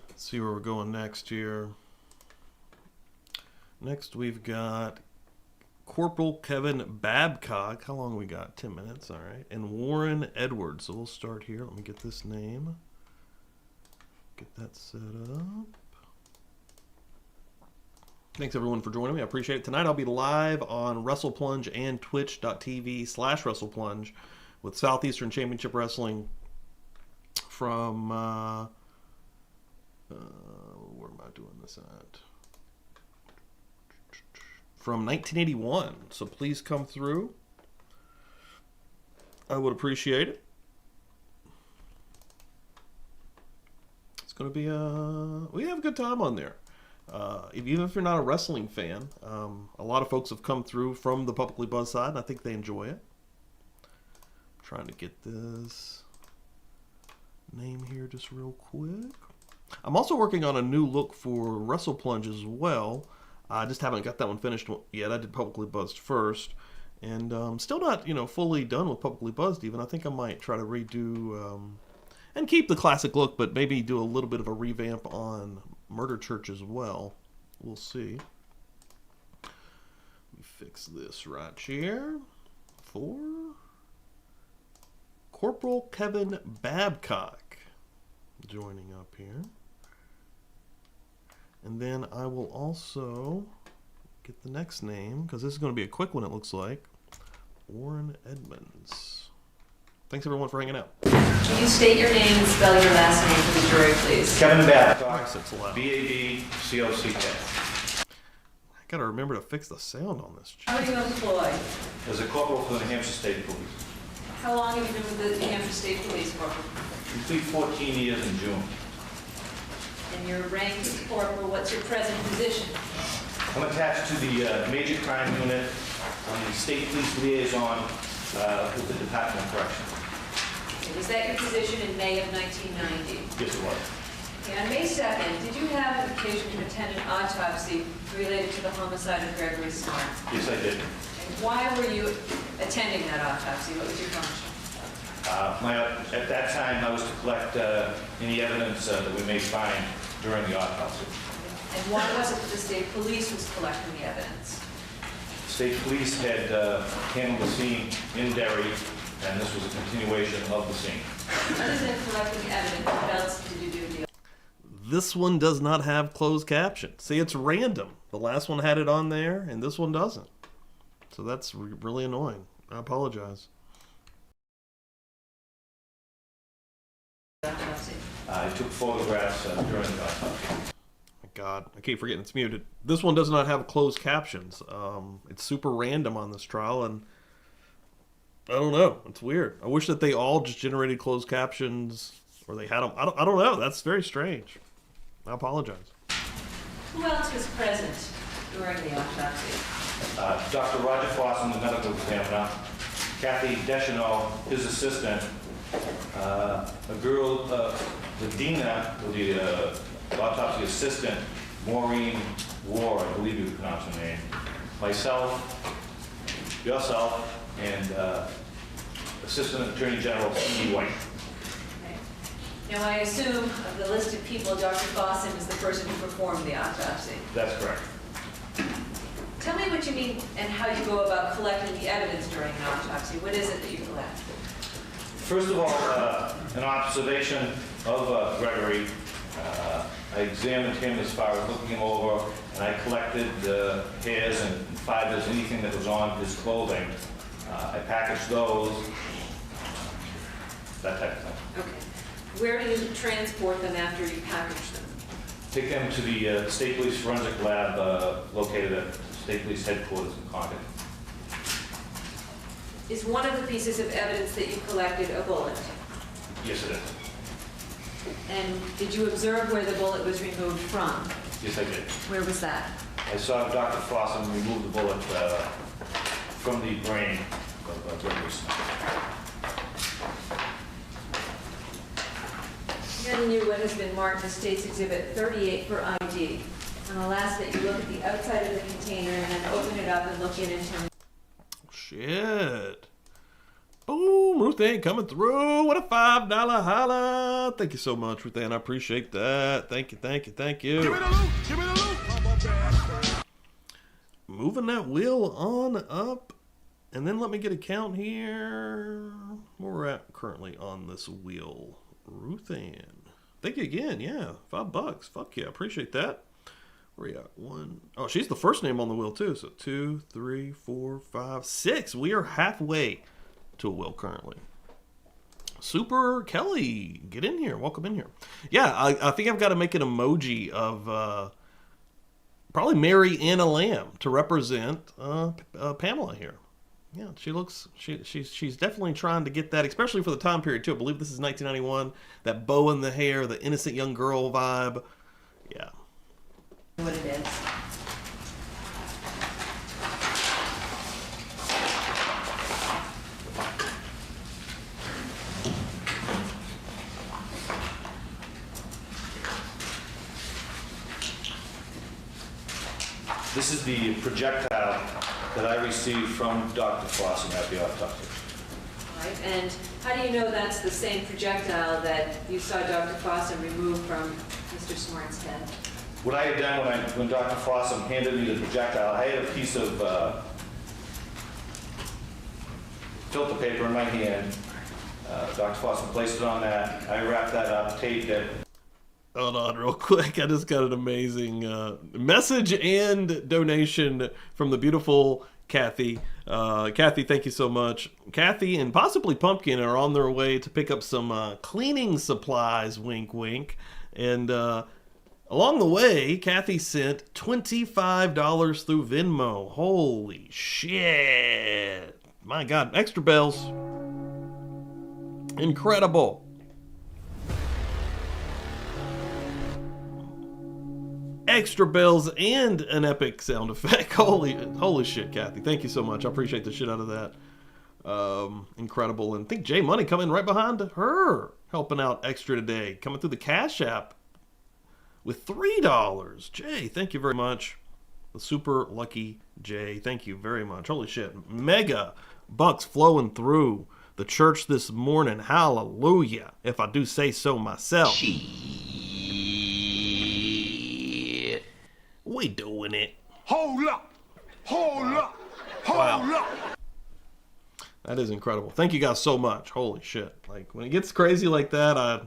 Let's see where we're going next here. Next, we've got Corporal Kevin Babcock. How long we got? 10 minutes, all right. And Warren Edwards. So we'll start here. Let me get this name. Get that set up. Thanks everyone for joining me. I appreciate it. Tonight I'll be live on WrestlePlunge and twitch.tv/WrestlePlunge with Southeastern Championship Wrestling from where am I doing this at? From 1981. So please come through. I would appreciate it. It's going to be we have a good time on there. Even if you're not a wrestling fan, a lot of folks have come through from the Publicly Buzz side, and I think they enjoy it. I'm trying to get this name here just real quick. I'm also working on a new look for WrestlePlunge as well. I just haven't got that one finished yet. I did Publicly Buzzed first, and still not, fully done with Publicly Buzzed even. I think I might try to redo and keep the classic look, but maybe do a little bit of a revamp on Murder Church as well. We'll see. Let me fix this right here for Corporal Kevin Babcock joining up here. And then I will also get the next name, because this is going to be a quick one, it looks like. Warren Edmonds. Thanks everyone for hanging out.
Can you state your name and spell your last name for the jury, please?
Kevin Babcock,
Nice, it's loud.
B-A-B-C-O-C-K.
I gotta remember to fix the sound on this.
How are you employed?
As a corporal for the New Hampshire State Police.
How long have you been with the New Hampshire State Police, Corporal?
Complete 14 years in June.
And your rank is corporal. What's your present position?
I'm attached to the Major Crime Unit on the State Police Liaison with the Department of Corrections.
Okay, was that your position in May of 1990?
Yes, it was.
Okay, on May 2nd, did you have an occasion to attend an autopsy related to the homicide of Gregory Smart?
Yes, I did.
And why were you attending that autopsy? What was your function?
At that time, I was to collect any evidence that we may find during the autopsy.
And why was it that the state police was collecting the evidence?
State Police had handled the scene in Derry, and this was a continuation of the scene.
Other than collecting evidence, what else did you do?
This one does not have closed caption. See, it's random. The last one had it on there, and this one doesn't. So that's really annoying. I apologize.
I took photographs during the autopsy.
My God, I keep forgetting it's muted. This one does not have closed captions. It's super random on this trial, and I don't know. It's weird. I wish that they all just generated closed captions, or they had them. I don't know. That's very strange. I apologize.
Who else was present during the autopsy?
Dr. Roger Fossum, the medical examiner, Kathy Deschanel, his assistant, a girl, the Dina, the autopsy assistant, Maureen War, I believe you pronounce her name, myself, yourself, and Assistant Attorney General C.D. White.
Okay. Now, I assume of the list of people, Dr. Fossum is the person who performed the autopsy.
That's correct.
Tell me what you mean and how you go about collecting the evidence during an autopsy. What is it that you collect?
First of all, an observation of Gregory. I examined him as far as looking him over, and I collected hairs and fibers, anything that was on his clothing. I packaged those, that type of thing.
Okay. Where do you transport them after you package them?
Take them to the State Police Forensic Lab located at State Police Headquarters in Concord.
Is one of the pieces of evidence that you collected a bullet?
Yes, it is.
And did you observe where the bullet was removed from?
Yes, I did.
Where was that?
I saw Dr. Fossum remove the bullet from the brain of Gregory Smart.
Given you what has been marked as State's Exhibit 38 for ID. And I'll ask that you look at the outside of the container and then open it up and look in and tell me.
Shit. Boom, Ruth Ann coming through. What a $5 holla. Thank you so much, Ruth Ann. I appreciate that. Thank you, thank you, thank you.
Give me the loot! Give me the loot!
Moving that wheel on up. And then let me get a count here. Where we're at currently on this wheel. Ruth Ann. Thank you again. Yeah, $5. Fuck yeah, appreciate that. Where you at? One. Oh, she's the first name on the wheel too. So 2, 3, 4, 5, 6. We are halfway to a wheel currently. Super Kelly, get in here. Welcome in here. Yeah, I think I've got to make an emoji of probably Mary and a lamb to represent Pamela here. Yeah, she looks. She's definitely trying to get that, especially for the time period too. I believe this is 1991. That bow in the hair, the innocent young girl vibe. Yeah.
What it is.
This is the projectile that I received from Dr. Fossum at the autopsy.
Right, and how do you know that's the same projectile that you saw Dr. Fossum remove from Mr. Smart's head?
What I had done when Dr. Fossum handed me the projectile, I had a piece of filter paper in my hand. Dr. Fossum placed it on that. I wrapped that up, taped it.
Hold on real quick. I just got an amazing message and donation from the beautiful Kathy. Kathy, thank you so much. Kathy and possibly Pumpkin are on their way to pick up some cleaning supplies, wink, wink. And along the way, Kathy sent $25 through Venmo. Holy shit. My God. Extra bells. Incredible. Extra bells and an epic sound effect. Holy shit, Kathy. Thank you so much. I appreciate the shit out of that. Incredible. And I think Jay Money coming right behind her, helping out extra today. Coming through the Cash App with $3. Jay, thank you very much. The super lucky Jay. Thank you very much. Holy shit. Mega bucks flowing through the church this morning. Hallelujah. If I do say so myself. We doing it.
Hold up! Hold up! Hold up!
That is incredible. Thank you guys so much. Holy shit. Like, when it gets crazy like that, I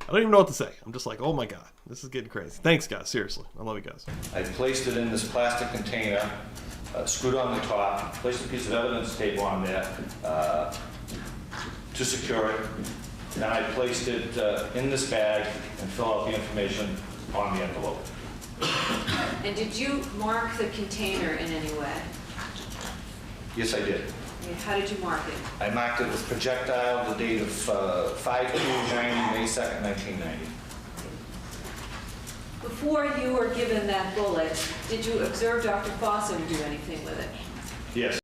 don't even know what to say. I'm just like, oh my God, this is getting crazy. Thanks, guys. Seriously. I love you guys.
I placed it in this plastic container, screwed on the top, placed a piece of evidence tape on there to secure it. Then I placed it in this bag and filled out the information on the envelope.
And did you mark the container in any way?
Yes, I did.
How did you mark it?
I marked it with projectile, the date of 5/2/90, May 2nd, 1990.
Before you were given that bullet, did you observe Dr. Fossum do anything with it?
Yes.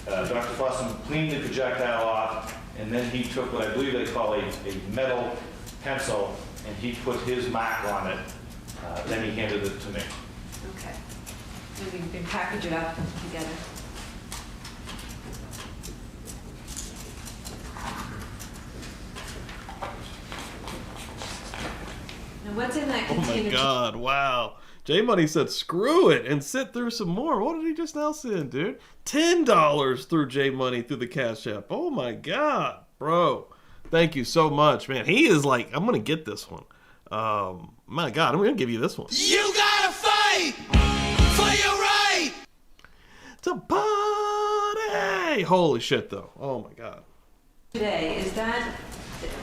Dr. Fossum cleaned the projectile off, and then he took what I believe they call a metal pencil, and he put his mark on it. Then he handed it to me.
Okay. Maybe you can package it up together. Now what's in that
Oh
container?
my God. Wow. J Money said, screw it and sit through some more. What did he just now send, dude? $10 through J Money through the Cash App. Oh my God, bro. Thank you so much, man. He is like, I'm going to get this one. My God, I'm going to give you this one.
You gotta fight for your right!
To party! Holy shit, though. Oh my God.
Today, is that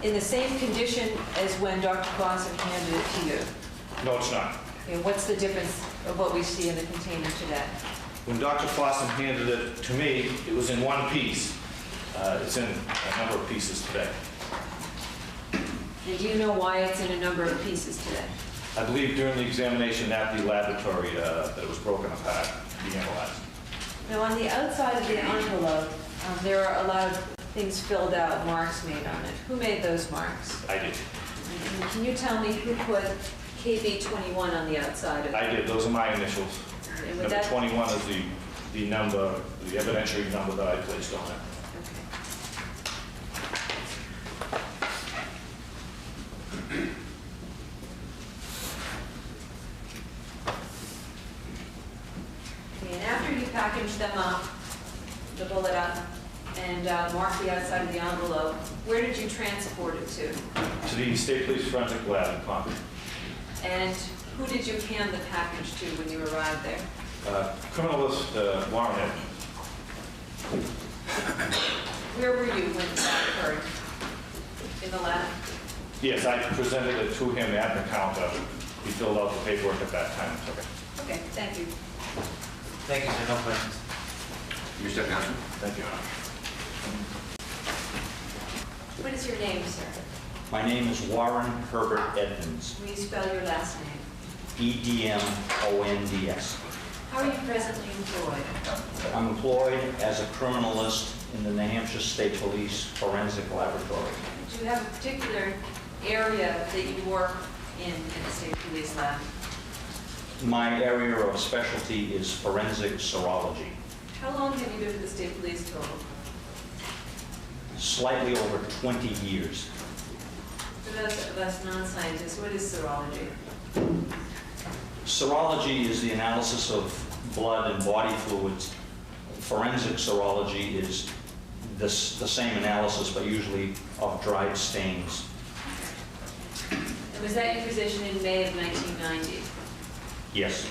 in the same condition as when Dr. Fossum handed it to you?
No, it's not.
And what's the difference of what we see in the container today?
When Dr. Fossum handed it to me, it was in one piece. It's in a number of pieces today.
And do you know why it's in a number of pieces today?
I believe during the examination at the laboratory that it was broken apart to be analyzed.
Now, on the outside of the envelope, there are a lot of things filled out, marks made on it. Who made those marks?
I did.
And can you tell me who put KB21 on the outside of it?
I did. Those are my initials.
And would
Number
that-
21 is the number, the evidentiary number that I placed on it.
And after you package them up, the bullet up, and mark the outside of the envelope, Where did you transport it to?
To the State Police Forensic Lab in Concord.
And who did you hand the package to when you arrived there?
Criminalist Warren Evans.
Where were you when that occurred? In the lab?
Yes, I presented it to him at the counter. He filled out the paperwork at that time.
Okay, thank you.
Thank you, sir. No questions.
You step down.
Thank you.
What is your name, sir?
My name is Warren Herbert Edmonds,
Will you spell your last name?
Edmonds.
How are you presently employed?
I'm employed as a criminalist in the New Hampshire State Police Forensic Laboratory.
Do you have a particular area that you work in the state police lab?
My area of specialty is forensic serology.
How long have you been with the state police total?
Slightly over 20 years.
For those of us non-scientists, what is serology?
Serology is the analysis of blood and body fluids. Forensic serology is the same analysis, but usually of dried stains.
And was that your position in May of 1990?
Yes,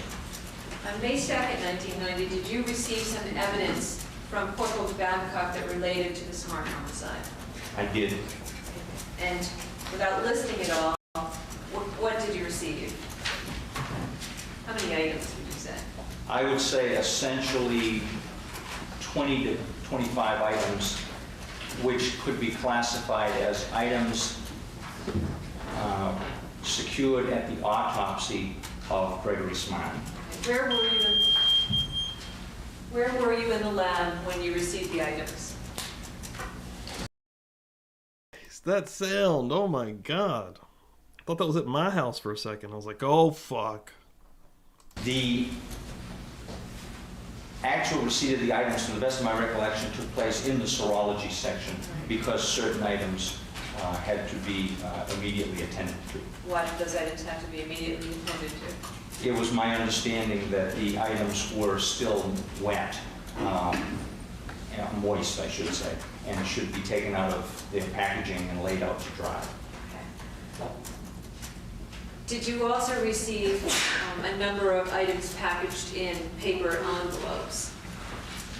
On May 2nd, 1990, did you receive some evidence from Corporal Babcock that related to the Smart homicide?
I did.
And without listing it all, what did you receive? How many items would you say?
I would say essentially 20 to 25 items, which could be classified as items secured at the autopsy of Gregory Smart.
Where were you in the lab when you received the items?
That sound, oh my god. I thought that was at my house for a second. I was like, oh fuck.
The actual receipt of the items, to the best of my recollection, took place in the serology section because certain items had to be immediately attended to.
What those items have to be immediately attended to?
It was my understanding that the items were still wet, moist, I should say, and should be taken out of their packaging and laid out to dry.
Okay. Did you also receive a number of items packaged in paper envelopes?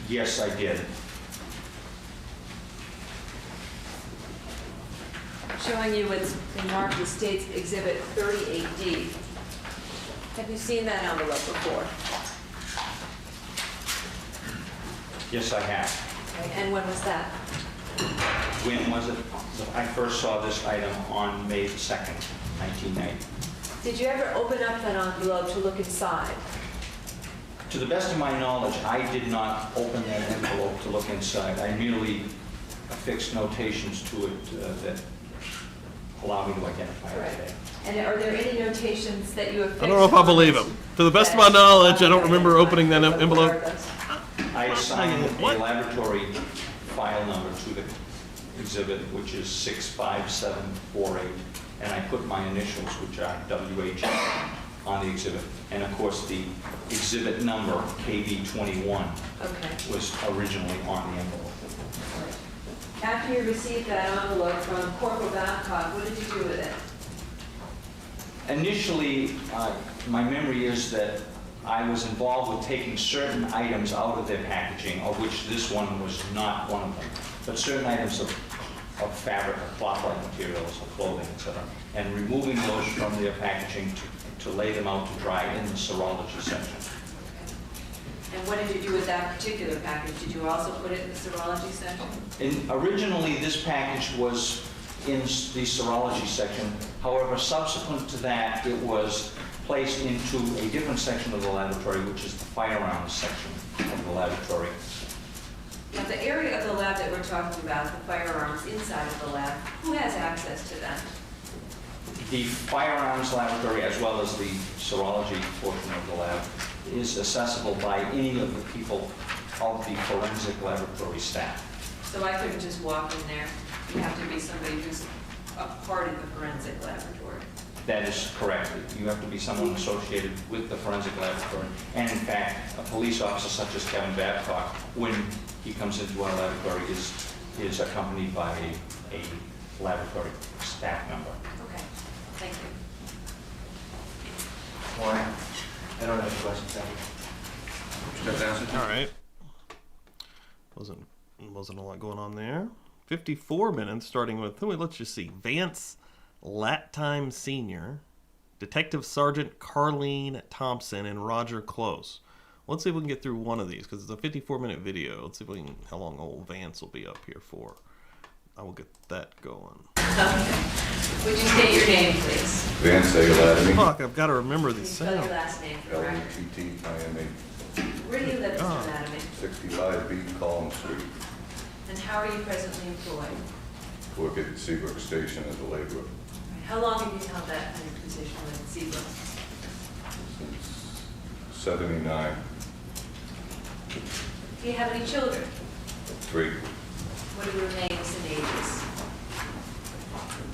Yes, I did.
Showing you what's been marked as State's Exhibit 38D. Have you seen that envelope before?
Yes, I have.
Okay. And when was that?
When was it? I first saw this item on May 2nd, 1990.
Did you ever open up that envelope to look inside?
To the best of my knowledge, I did not open that envelope to look inside. I merely affixed notations to it that allow me to identify it today.
And are there any notations that you have?
I don't know if I believe him. To the best of my knowledge, I don't remember opening that envelope.
I assigned a laboratory file number to the exhibit, which is 65748, and I put my initials, which are WH, on the exhibit. And of course, the exhibit number, KB21, was originally on the envelope.
After you received that envelope from Corporal Babcock, what did you do with it?
Initially, my memory is that I was involved with taking certain items out of their packaging, of which this one was not one of them, but certain items of fabric or cloth-like materials, of clothing, etc., and removing those from their packaging to lay them out to dry in the serology section.
And what did you do with that particular package? Did you also put it in the serology section?
Originally, this package was in the serology section. However, subsequent to that, it was placed into a different section of the laboratory, which is the firearms section of the laboratory.
Now, the area of the lab that we're talking about, the firearms inside of the lab, who has access to that?
The firearms laboratory, as well as the serology portion of the lab, is accessible by any of the people of the forensic laboratory staff.
So I couldn't just walk in there. You have to be somebody who's a part of the forensic laboratory.
That is correct. You have to be someone associated with the forensic laboratory. And in fact, a police officer such as Kevin Babcock, when he comes into our laboratory, is is accompanied by a laboratory staff member.
Okay, thank you.
Warren, I don't have any questions, thank you. Step down.
All right. Wasn't a lot going on there. 54 minutes, starting with, let's just see. Vance Lattime Sr., Detective Sergeant Carlene Thompson, and Roger Close. Let's see if we can get through one of these, because it's a 54-minute video. Let's see if we can, how long old Vance will be up here for. I will get that going.
Okay. Would you state your name, please?
Vance Lattime.
Fuck, I've got to remember these
Spell your
sounds.
last name for the record.
L-E-T-T-I-M-A.
Where do you live, Mr.
God.
Lattamy?
65B Collins Street.
And how are you presently employed?
Work at Seabrook Station as a laborer
How long have you held that kind of position with Seabrook?
since 79.
Do you have any children?
3.
What are your names and ages?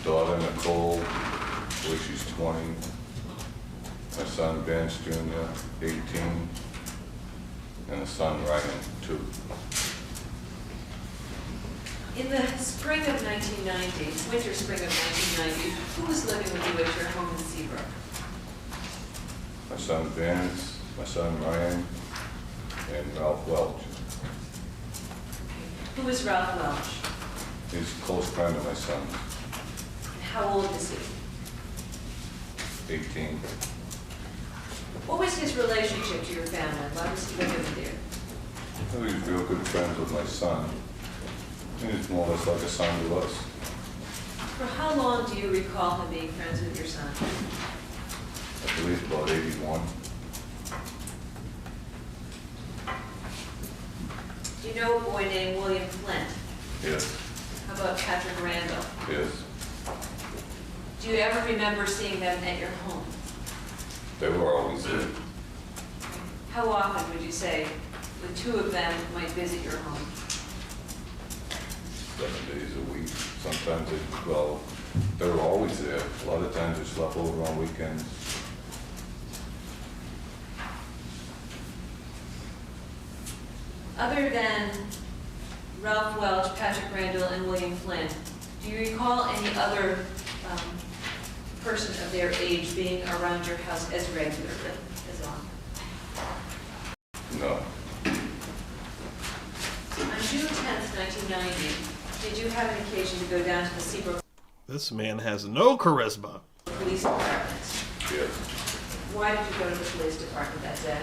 Daughter Nicole, I believe she's 20. My son Vance Jr., 18. And a son Ryan, 2.
In the spring of 1990, winter spring of 1990, who was living with you at your home in Seabrook?
My son Vance, my son Ryan, and Ralph Welch.
Who was Ralph Welch?
He's a close friend of my son,
And how old is he?
18.
What was his relationship to your family? Why was he living with you?
Well, he's real good friends with my son. He's more or less like a son to us.
For how long do you recall him being friends with your son?
I believe about 81.
Do you know a boy named William Flint?
Yes,
How about Patrick Randall?
yes.
Do you ever remember seeing them at your home?
They were always there.
How often would you say the two of them might visit your home?
7 days a week. Sometimes they were always there. A lot of times they slept over on weekends.
Other than Ralph Welch, Patrick Randall, and William Flynn, do you recall any other person of their age being around your house as regularly as on?
No,
On June 10th, 1990, did you have an occasion to go down to the Seabrook
This man has no charisma.
Police Department?
yes.
Why did you go to the police department that day?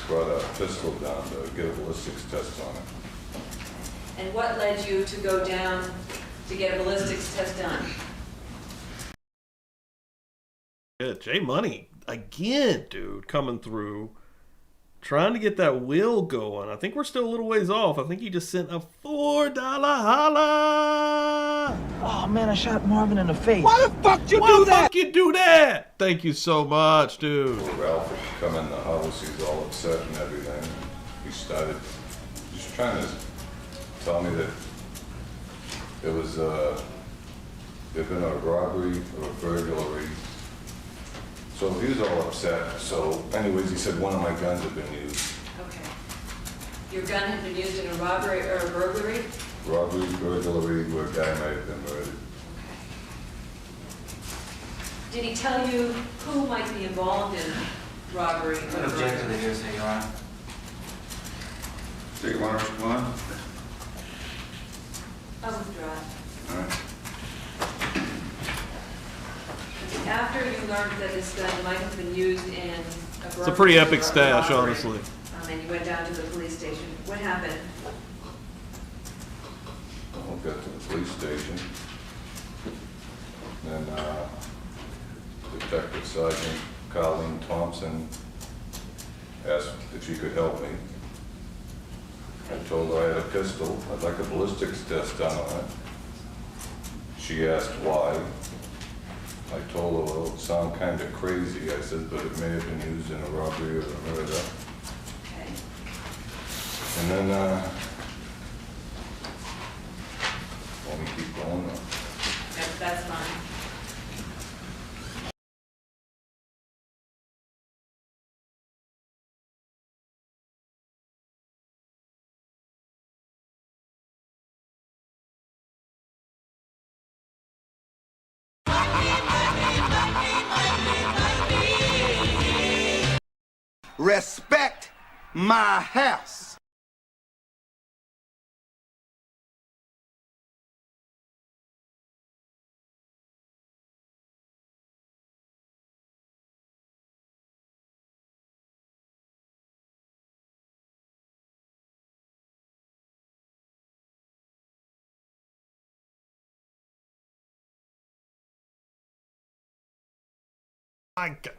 Brought a pistol down to get a ballistics test on it.
And what led you to go down to get a ballistics test done?
Yeah, J Money again, dude, coming through, trying to get that will going. I think we're still a little ways off. I think he just sent a $4 holla.
Oh man, I shot Marvin in the face.
Why the fuck you do that? Thank you so much, dude.
Ralph had come in the house, he's all upset and everything. He started just trying to tell me that there was there'd been a robbery or a burglary. So he was all upset. So anyways, he said one of my guns had been used.
Okay. Your gun had been used in a robbery or a burglary?
Robbery, burglary, where a guy might have been murdered.
Did he tell you who might be involved in robbery or
I object to
burglary?
the hearsay, Your Honor.
Take one, come on.
I'll withdraw it.
All right.
After you learned that this gun might have been used in a burglary.
It's a pretty epic
or a
stash,
robbery,
honestly.
And you went down to the police station, what happened?
I'll get to the police station. Then Detective Sergeant Carlene Thompson asked if she could help me. I told her I had a pistol. I'd like a ballistics test done on it. She asked why. I told her, well, it sounded kind of crazy. I said, but it may have been used in a robbery or a murder.
Okay.
And then, want me to keep going? Or?
That's fine.
respect my house.
My God.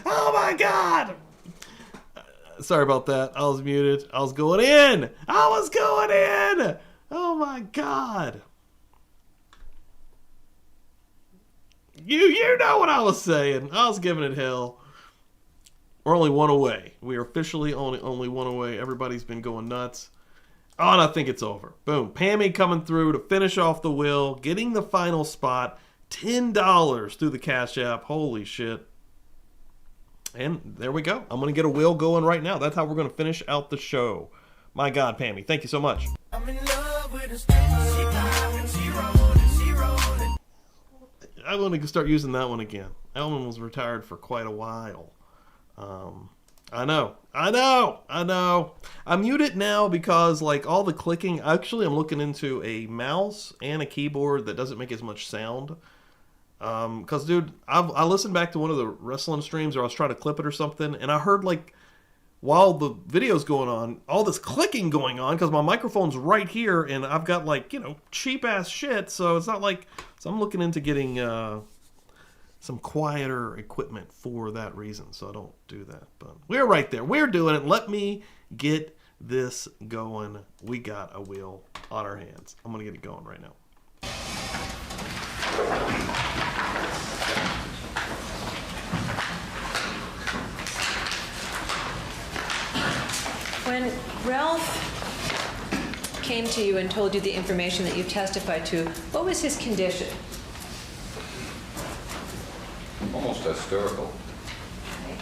Oh my God! Sorry about that. I was muted. I was going in. Oh my God. You know what I was saying. I was giving it hell. We're only one away. We are officially only one away. Everybody's been going nuts. Oh, and I think it's over. Boom. Pammy coming through to finish off the will, getting the final spot. $10 through the Cash App. Holy shit. And there we go. I'm going to get a will going right now. That's how we're going to finish out the show. My God, Pammy, thank you so much. I'm in love with a I want to start using that one again. Elman was retired for quite a while. I know. I mute it now because like all the clicking, actually I'm looking into a mouse and a keyboard that doesn't make as much sound. Because, dude, I listened back to one of the wrestling streams where I was trying to clip it or something, and I heard, like, while the video's going on, all this clicking going on, because my microphone's right here, and I've got, like, you know, cheap-ass shit, so it's not like... So I'm looking into getting some quieter equipment for that reason, so I don't do that. But we're right there. We're doing it. Let me get this going. We got a wheel on our hands. I'm going to get it going right now.
When Ralph came to you and told you the information that you testified to, what was his condition?
Almost hysterical.
Okay.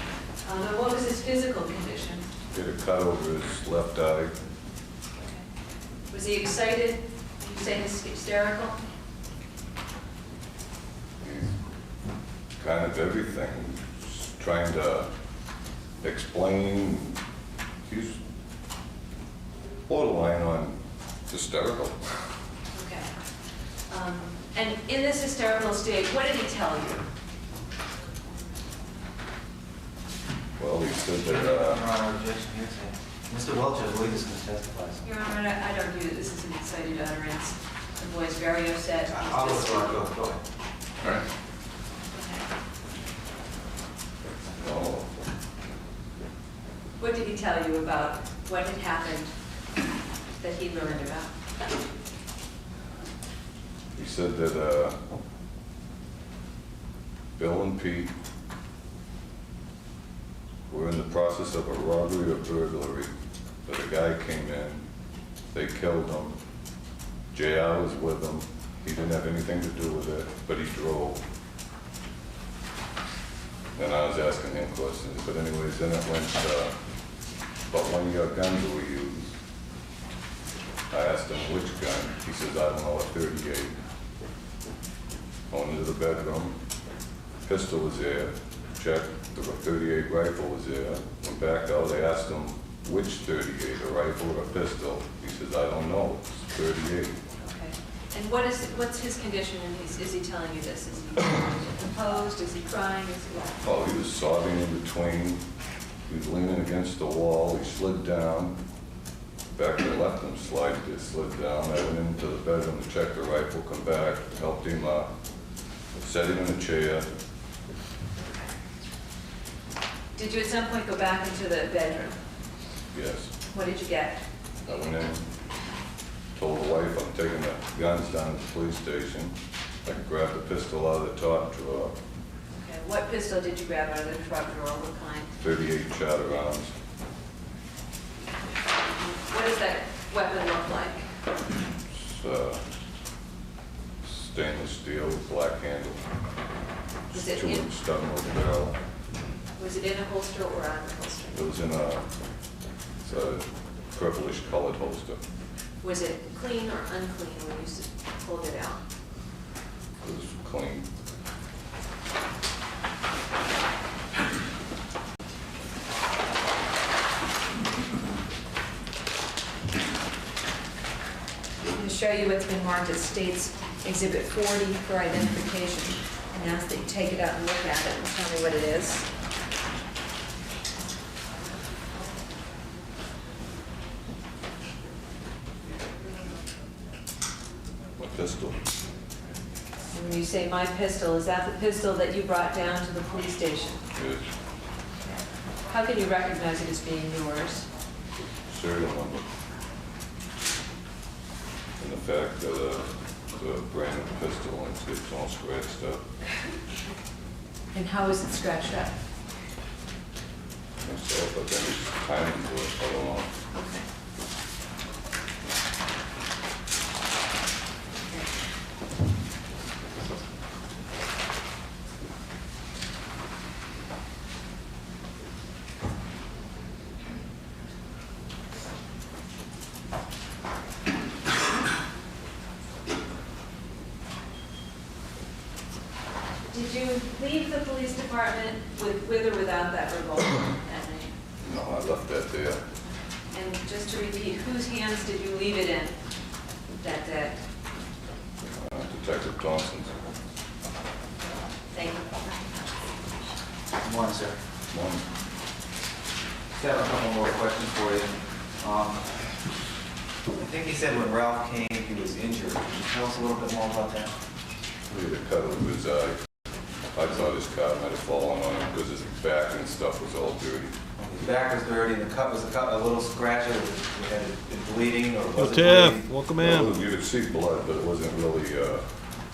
And what was his physical condition?
He had a cut over his left eye.
Okay. Was he excited? Did you say he's hysterical?
Kind of everything. Just trying to explain. He's borderline on hysterical.
Okay. And in this hysterical state, what did he tell you?
Well, he said that,
Your Honor, objection hearsay. Mr. Welch, I believe, is going to testify.
Your Honor, I don't view that this is an excited utterance. The boy's very upset. He's
I'll
just-
withdraw. Go ahead.
all right. Oh,
What did he tell you about what had happened that he learned about?
he said that Bill and Pete were in the process of a robbery or burglary, but a guy came in, they killed him. JR was with him. He didn't have anything to do with it, but he drove. And I was asking him questions, but anyways, then it went, but when your guns were used, I asked him which gun. He says, I don't know, a 38. Went into the bedroom, pistol was there, checked, the 38 rifle was there. Went back out, I asked him which 38, a rifle or a pistol. He says, I don't know, it's 38.
Okay. And what's his condition when is he telling you this? Is he composed? Is he crying? Is he what?
Oh, he was sobbing in between. He was leaning against the wall. He slid down. Back to left him slide. He slid down. I went into the bedroom to check the rifle, come back, helped him up, set him in a chair.
Did you at some point go back into the bedroom?
Yes.
What did you get?
I went in, told the wife I'm taking the guns down to the police station. I grabbed the pistol out of the top drawer.
Okay. What pistol did you grab out of the truck drawer? What kind?
38 shot rounds.
What does that weapon look like?
It's, stainless steel, black handle.
Was it in?
Two-inch stun-over barrel.
Was it in a holster or out of a holster?
It was in it's a purplish colored holster.
Was it clean or unclean when you pulled it out?
It was clean.
show you what's been marked as State's Exhibit 40 for identification, and ask that you take it out and look at it and tell me what it is.
My pistol.
And when you say my pistol, is that the pistol that you brought down to the police station?
Yes.
How can you recognize it as being yours?
Serial number. And the fact that the brand new pistol and it's all scratched up.
And how is it scratched up?
Myself, but then it's timing to it, I don't know.
Okay. Did you leave the police department with or without that revolver that night?
No, I left that there.
And just to repeat, whose hands did you leave it in that day?
Detective Thompson's.
Thank you.
Good morning, sir.
Morning.
Just have a couple more questions for you. I think he said when Ralph came, he was injured. Can you tell us a little bit more about that?
He had a cut over his eye. I thought his car might have fallen on him because his back and stuff was all dirty.
His back was dirty, and the cut was a little scratch. Had it bleeding, or was it
Tiff,
bleeding?
welcome in.
Well, you could see blood, but it wasn't really...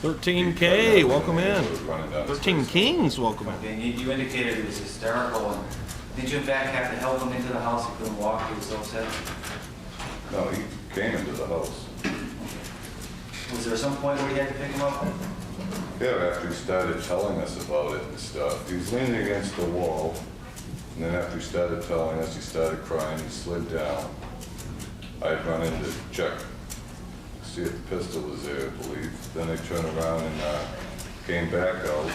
13K, welcome in.
It was running down his
13
face.
Kings, welcome in.
Okay, and you indicated he was hysterical, and did you in fact have to help him into the house? He couldn't walk, he was so upset.
No, he came into the house.
Was there some point where you had to pick him up?
Yeah, after he started telling us about it and stuff, he was leaning against the wall, and then after he started telling us, he started crying, he slid down. I'd run in to check, see if the pistol was there, I believe. Then I turned around and came back out,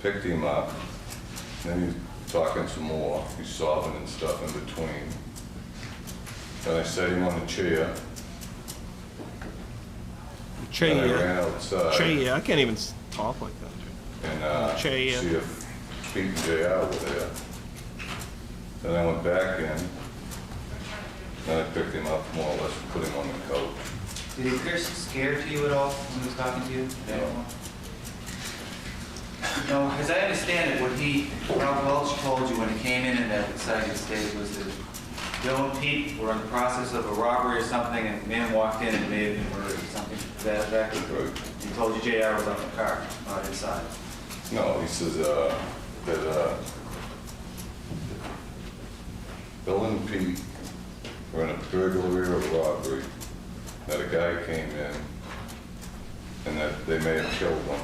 picked him up, then he was talking some more, he's sobbing and stuff in between. Then I set him on a chair, and I ran outside.
Chair, I can't even talk like that, dude.
And
Chair.
see if Pete and JR were there. Then I went back in, then I picked him up more or less, put him on the couch.
Did he appear scared to you at all when he was talking to you? No, as I understand it, what Ralph Welch told you when he came in that excited state was that Bill and Pete were in the process of a robbery or something, and a man walked in and may have been murdered or something to that effect.
Right.
He told you JR was on the car, not inside.
No, he says that Bill and Pete were in a burglary or robbery, that a guy came in, and that they may have killed him.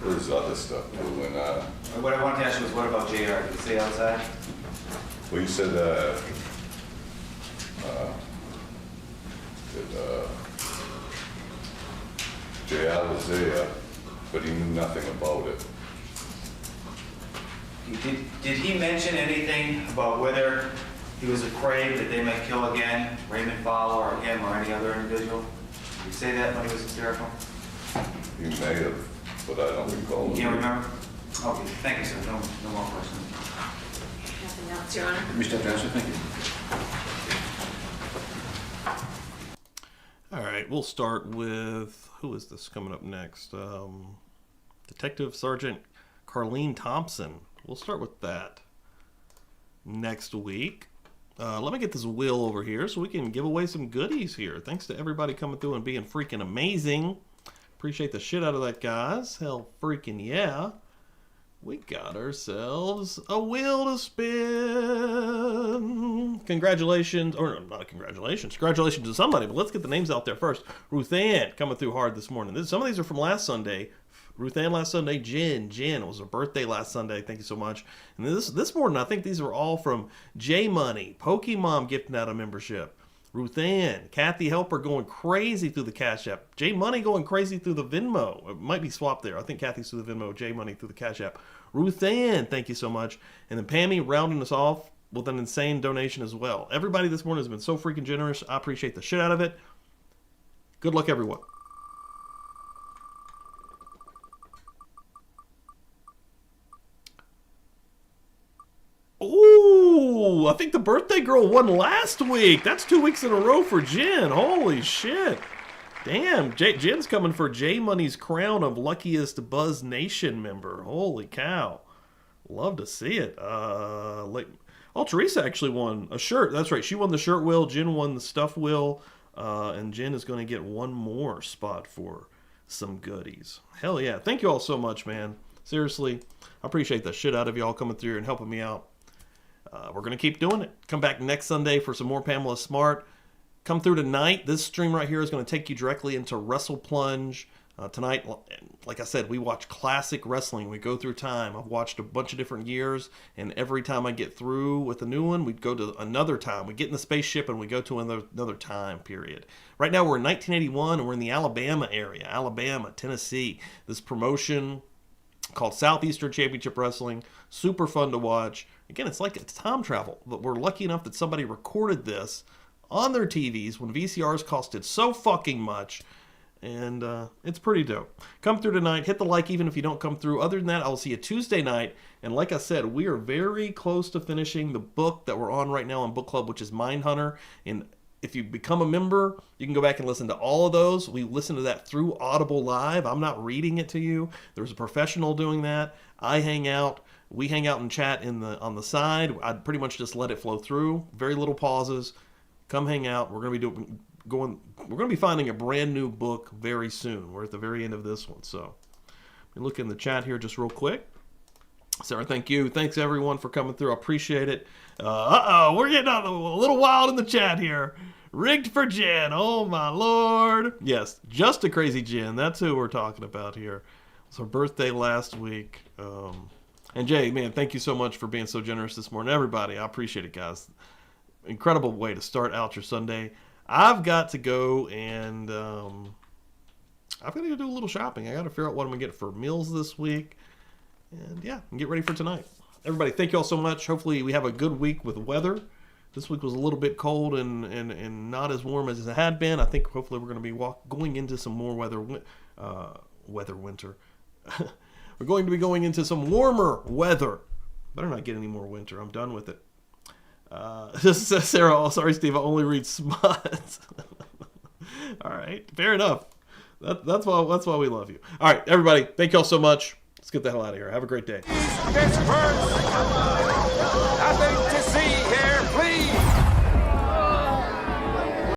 There's other stuff too, and
What I wanted to ask you was, what about JR? Did he stay outside?
well, you said that JR was there, but he knew nothing about it.
Did he mention anything about whether he was afraid that they might kill again, Raymond Fowler or him or any other individual? Did he say that when he was hysterical?
He may have, but I don't recall.
You can't remember? Okay, thank you, sir. No more questions.
Nothing else, Your Honor?
Mr. Johnson, thank you.
All right, we'll start with, who is this coming up next? Detective Sergeant Carlene Thompson. We'll start with that next week. Let me get this wheel over here so we can give away some goodies here. Thanks to everybody coming through and being freaking amazing. Appreciate the shit out of that, guys. Hell freaking yeah. We got ourselves a wheel to spin. Congratulations, or not congratulations. Congratulations to somebody, but let's get the names out there first. Ruth Ann coming through hard this morning. Some of these are from last Sunday. Ruth Ann last Sunday. Jen, it was her birthday last Sunday. Thank you so much. And this morning, I think these were all from J Money, Pokemon gifting out a membership. Ruth Ann, Kathy Helper going crazy through the Cash App. J Money going crazy through the Venmo. It might be swapped there. I think Kathy's through the Venmo, J Money through the Cash App. Ruth Ann, thank you so much. And then Pammy rounding us off with an insane donation as well. Everybody this morning has been so freaking generous. I appreciate the shit out of it. Good luck, everyone. Ooh, I think the birthday girl won last week. That's 2 weeks in a row for Jen. Holy shit. Damn, Jen's coming for J Money's crown of luckiest Buzz Nation member. Holy cow. Love to see it. Teresa actually won a shirt. That's right. She won the shirt wheel. Jen won the stuff wheel. And Jen is going to get one more spot for some goodies. Hell yeah. Thank you all so much, man. Seriously, I appreciate the shit out of y'all coming through and helping me out. We're going to keep doing it. Come back next Sunday for some more Pamela Smart. Come through tonight. This stream right here is going to take you directly into Wrestle Plunge. Tonight, like I said, we watch classic wrestling. We go through time. I've watched a bunch of different years, and every time I get through with a new one, we go to another time. We get in the spaceship, and we go to another time period. Right now, we're in 1981, and we're in the Alabama area. Alabama, Tennessee. This promotion called Southeastern Championship Wrestling. Super fun to watch. Again, it's like it's time travel, but we're lucky enough that somebody recorded this on their TVs when VCRs costed so fucking much, and it's pretty dope. Come through tonight, hit the like even if you don't come through. Other than that, I'll see you Tuesday night, and like I said, we are very close to finishing the book that we're on right now on Book Club, which is Mindhunter, and if you become a member, you can go back and listen to all of those. We listen to that through Audible Live. I'm not reading it to you. There's a professional doing that. I hang out. We hang out and chat on the side. I pretty much just let it flow through. Very little pauses. Come hang out. We're going to be finding a brand new book very soon. We're at the very end of this one. So, let me look in the chat here just real quick. Sarah, thank you. Thanks everyone for coming through. I appreciate it. We're getting a little wild in the chat here. Rigged for Jen. Oh my lord. Yes, just a crazy Jen. That's who we're talking about here. It's her birthday last week. And Jay, man, thank you so much for being so generous this morning. Everybody, I appreciate it, guys. Incredible way to start out your Sunday. I've got to go and I've got to go do a little shopping. I got to figure out what I'm going to get for meals this week. And yeah, and get ready for tonight. Everybody, thank you all so much. Hopefully we have a good week with weather. This week was a little bit cold and not as warm as it had been. I think hopefully we're going to be going into some more winter. We're going to be going into some warmer weather. Better not get any more winter. I'm done with it. This is Sarah. Oh, sorry, Steve. I only read smut. All right, fair enough. That's why we love you. All right, everybody. Thank you all so much. Let's get the hell out of here. Have a great day.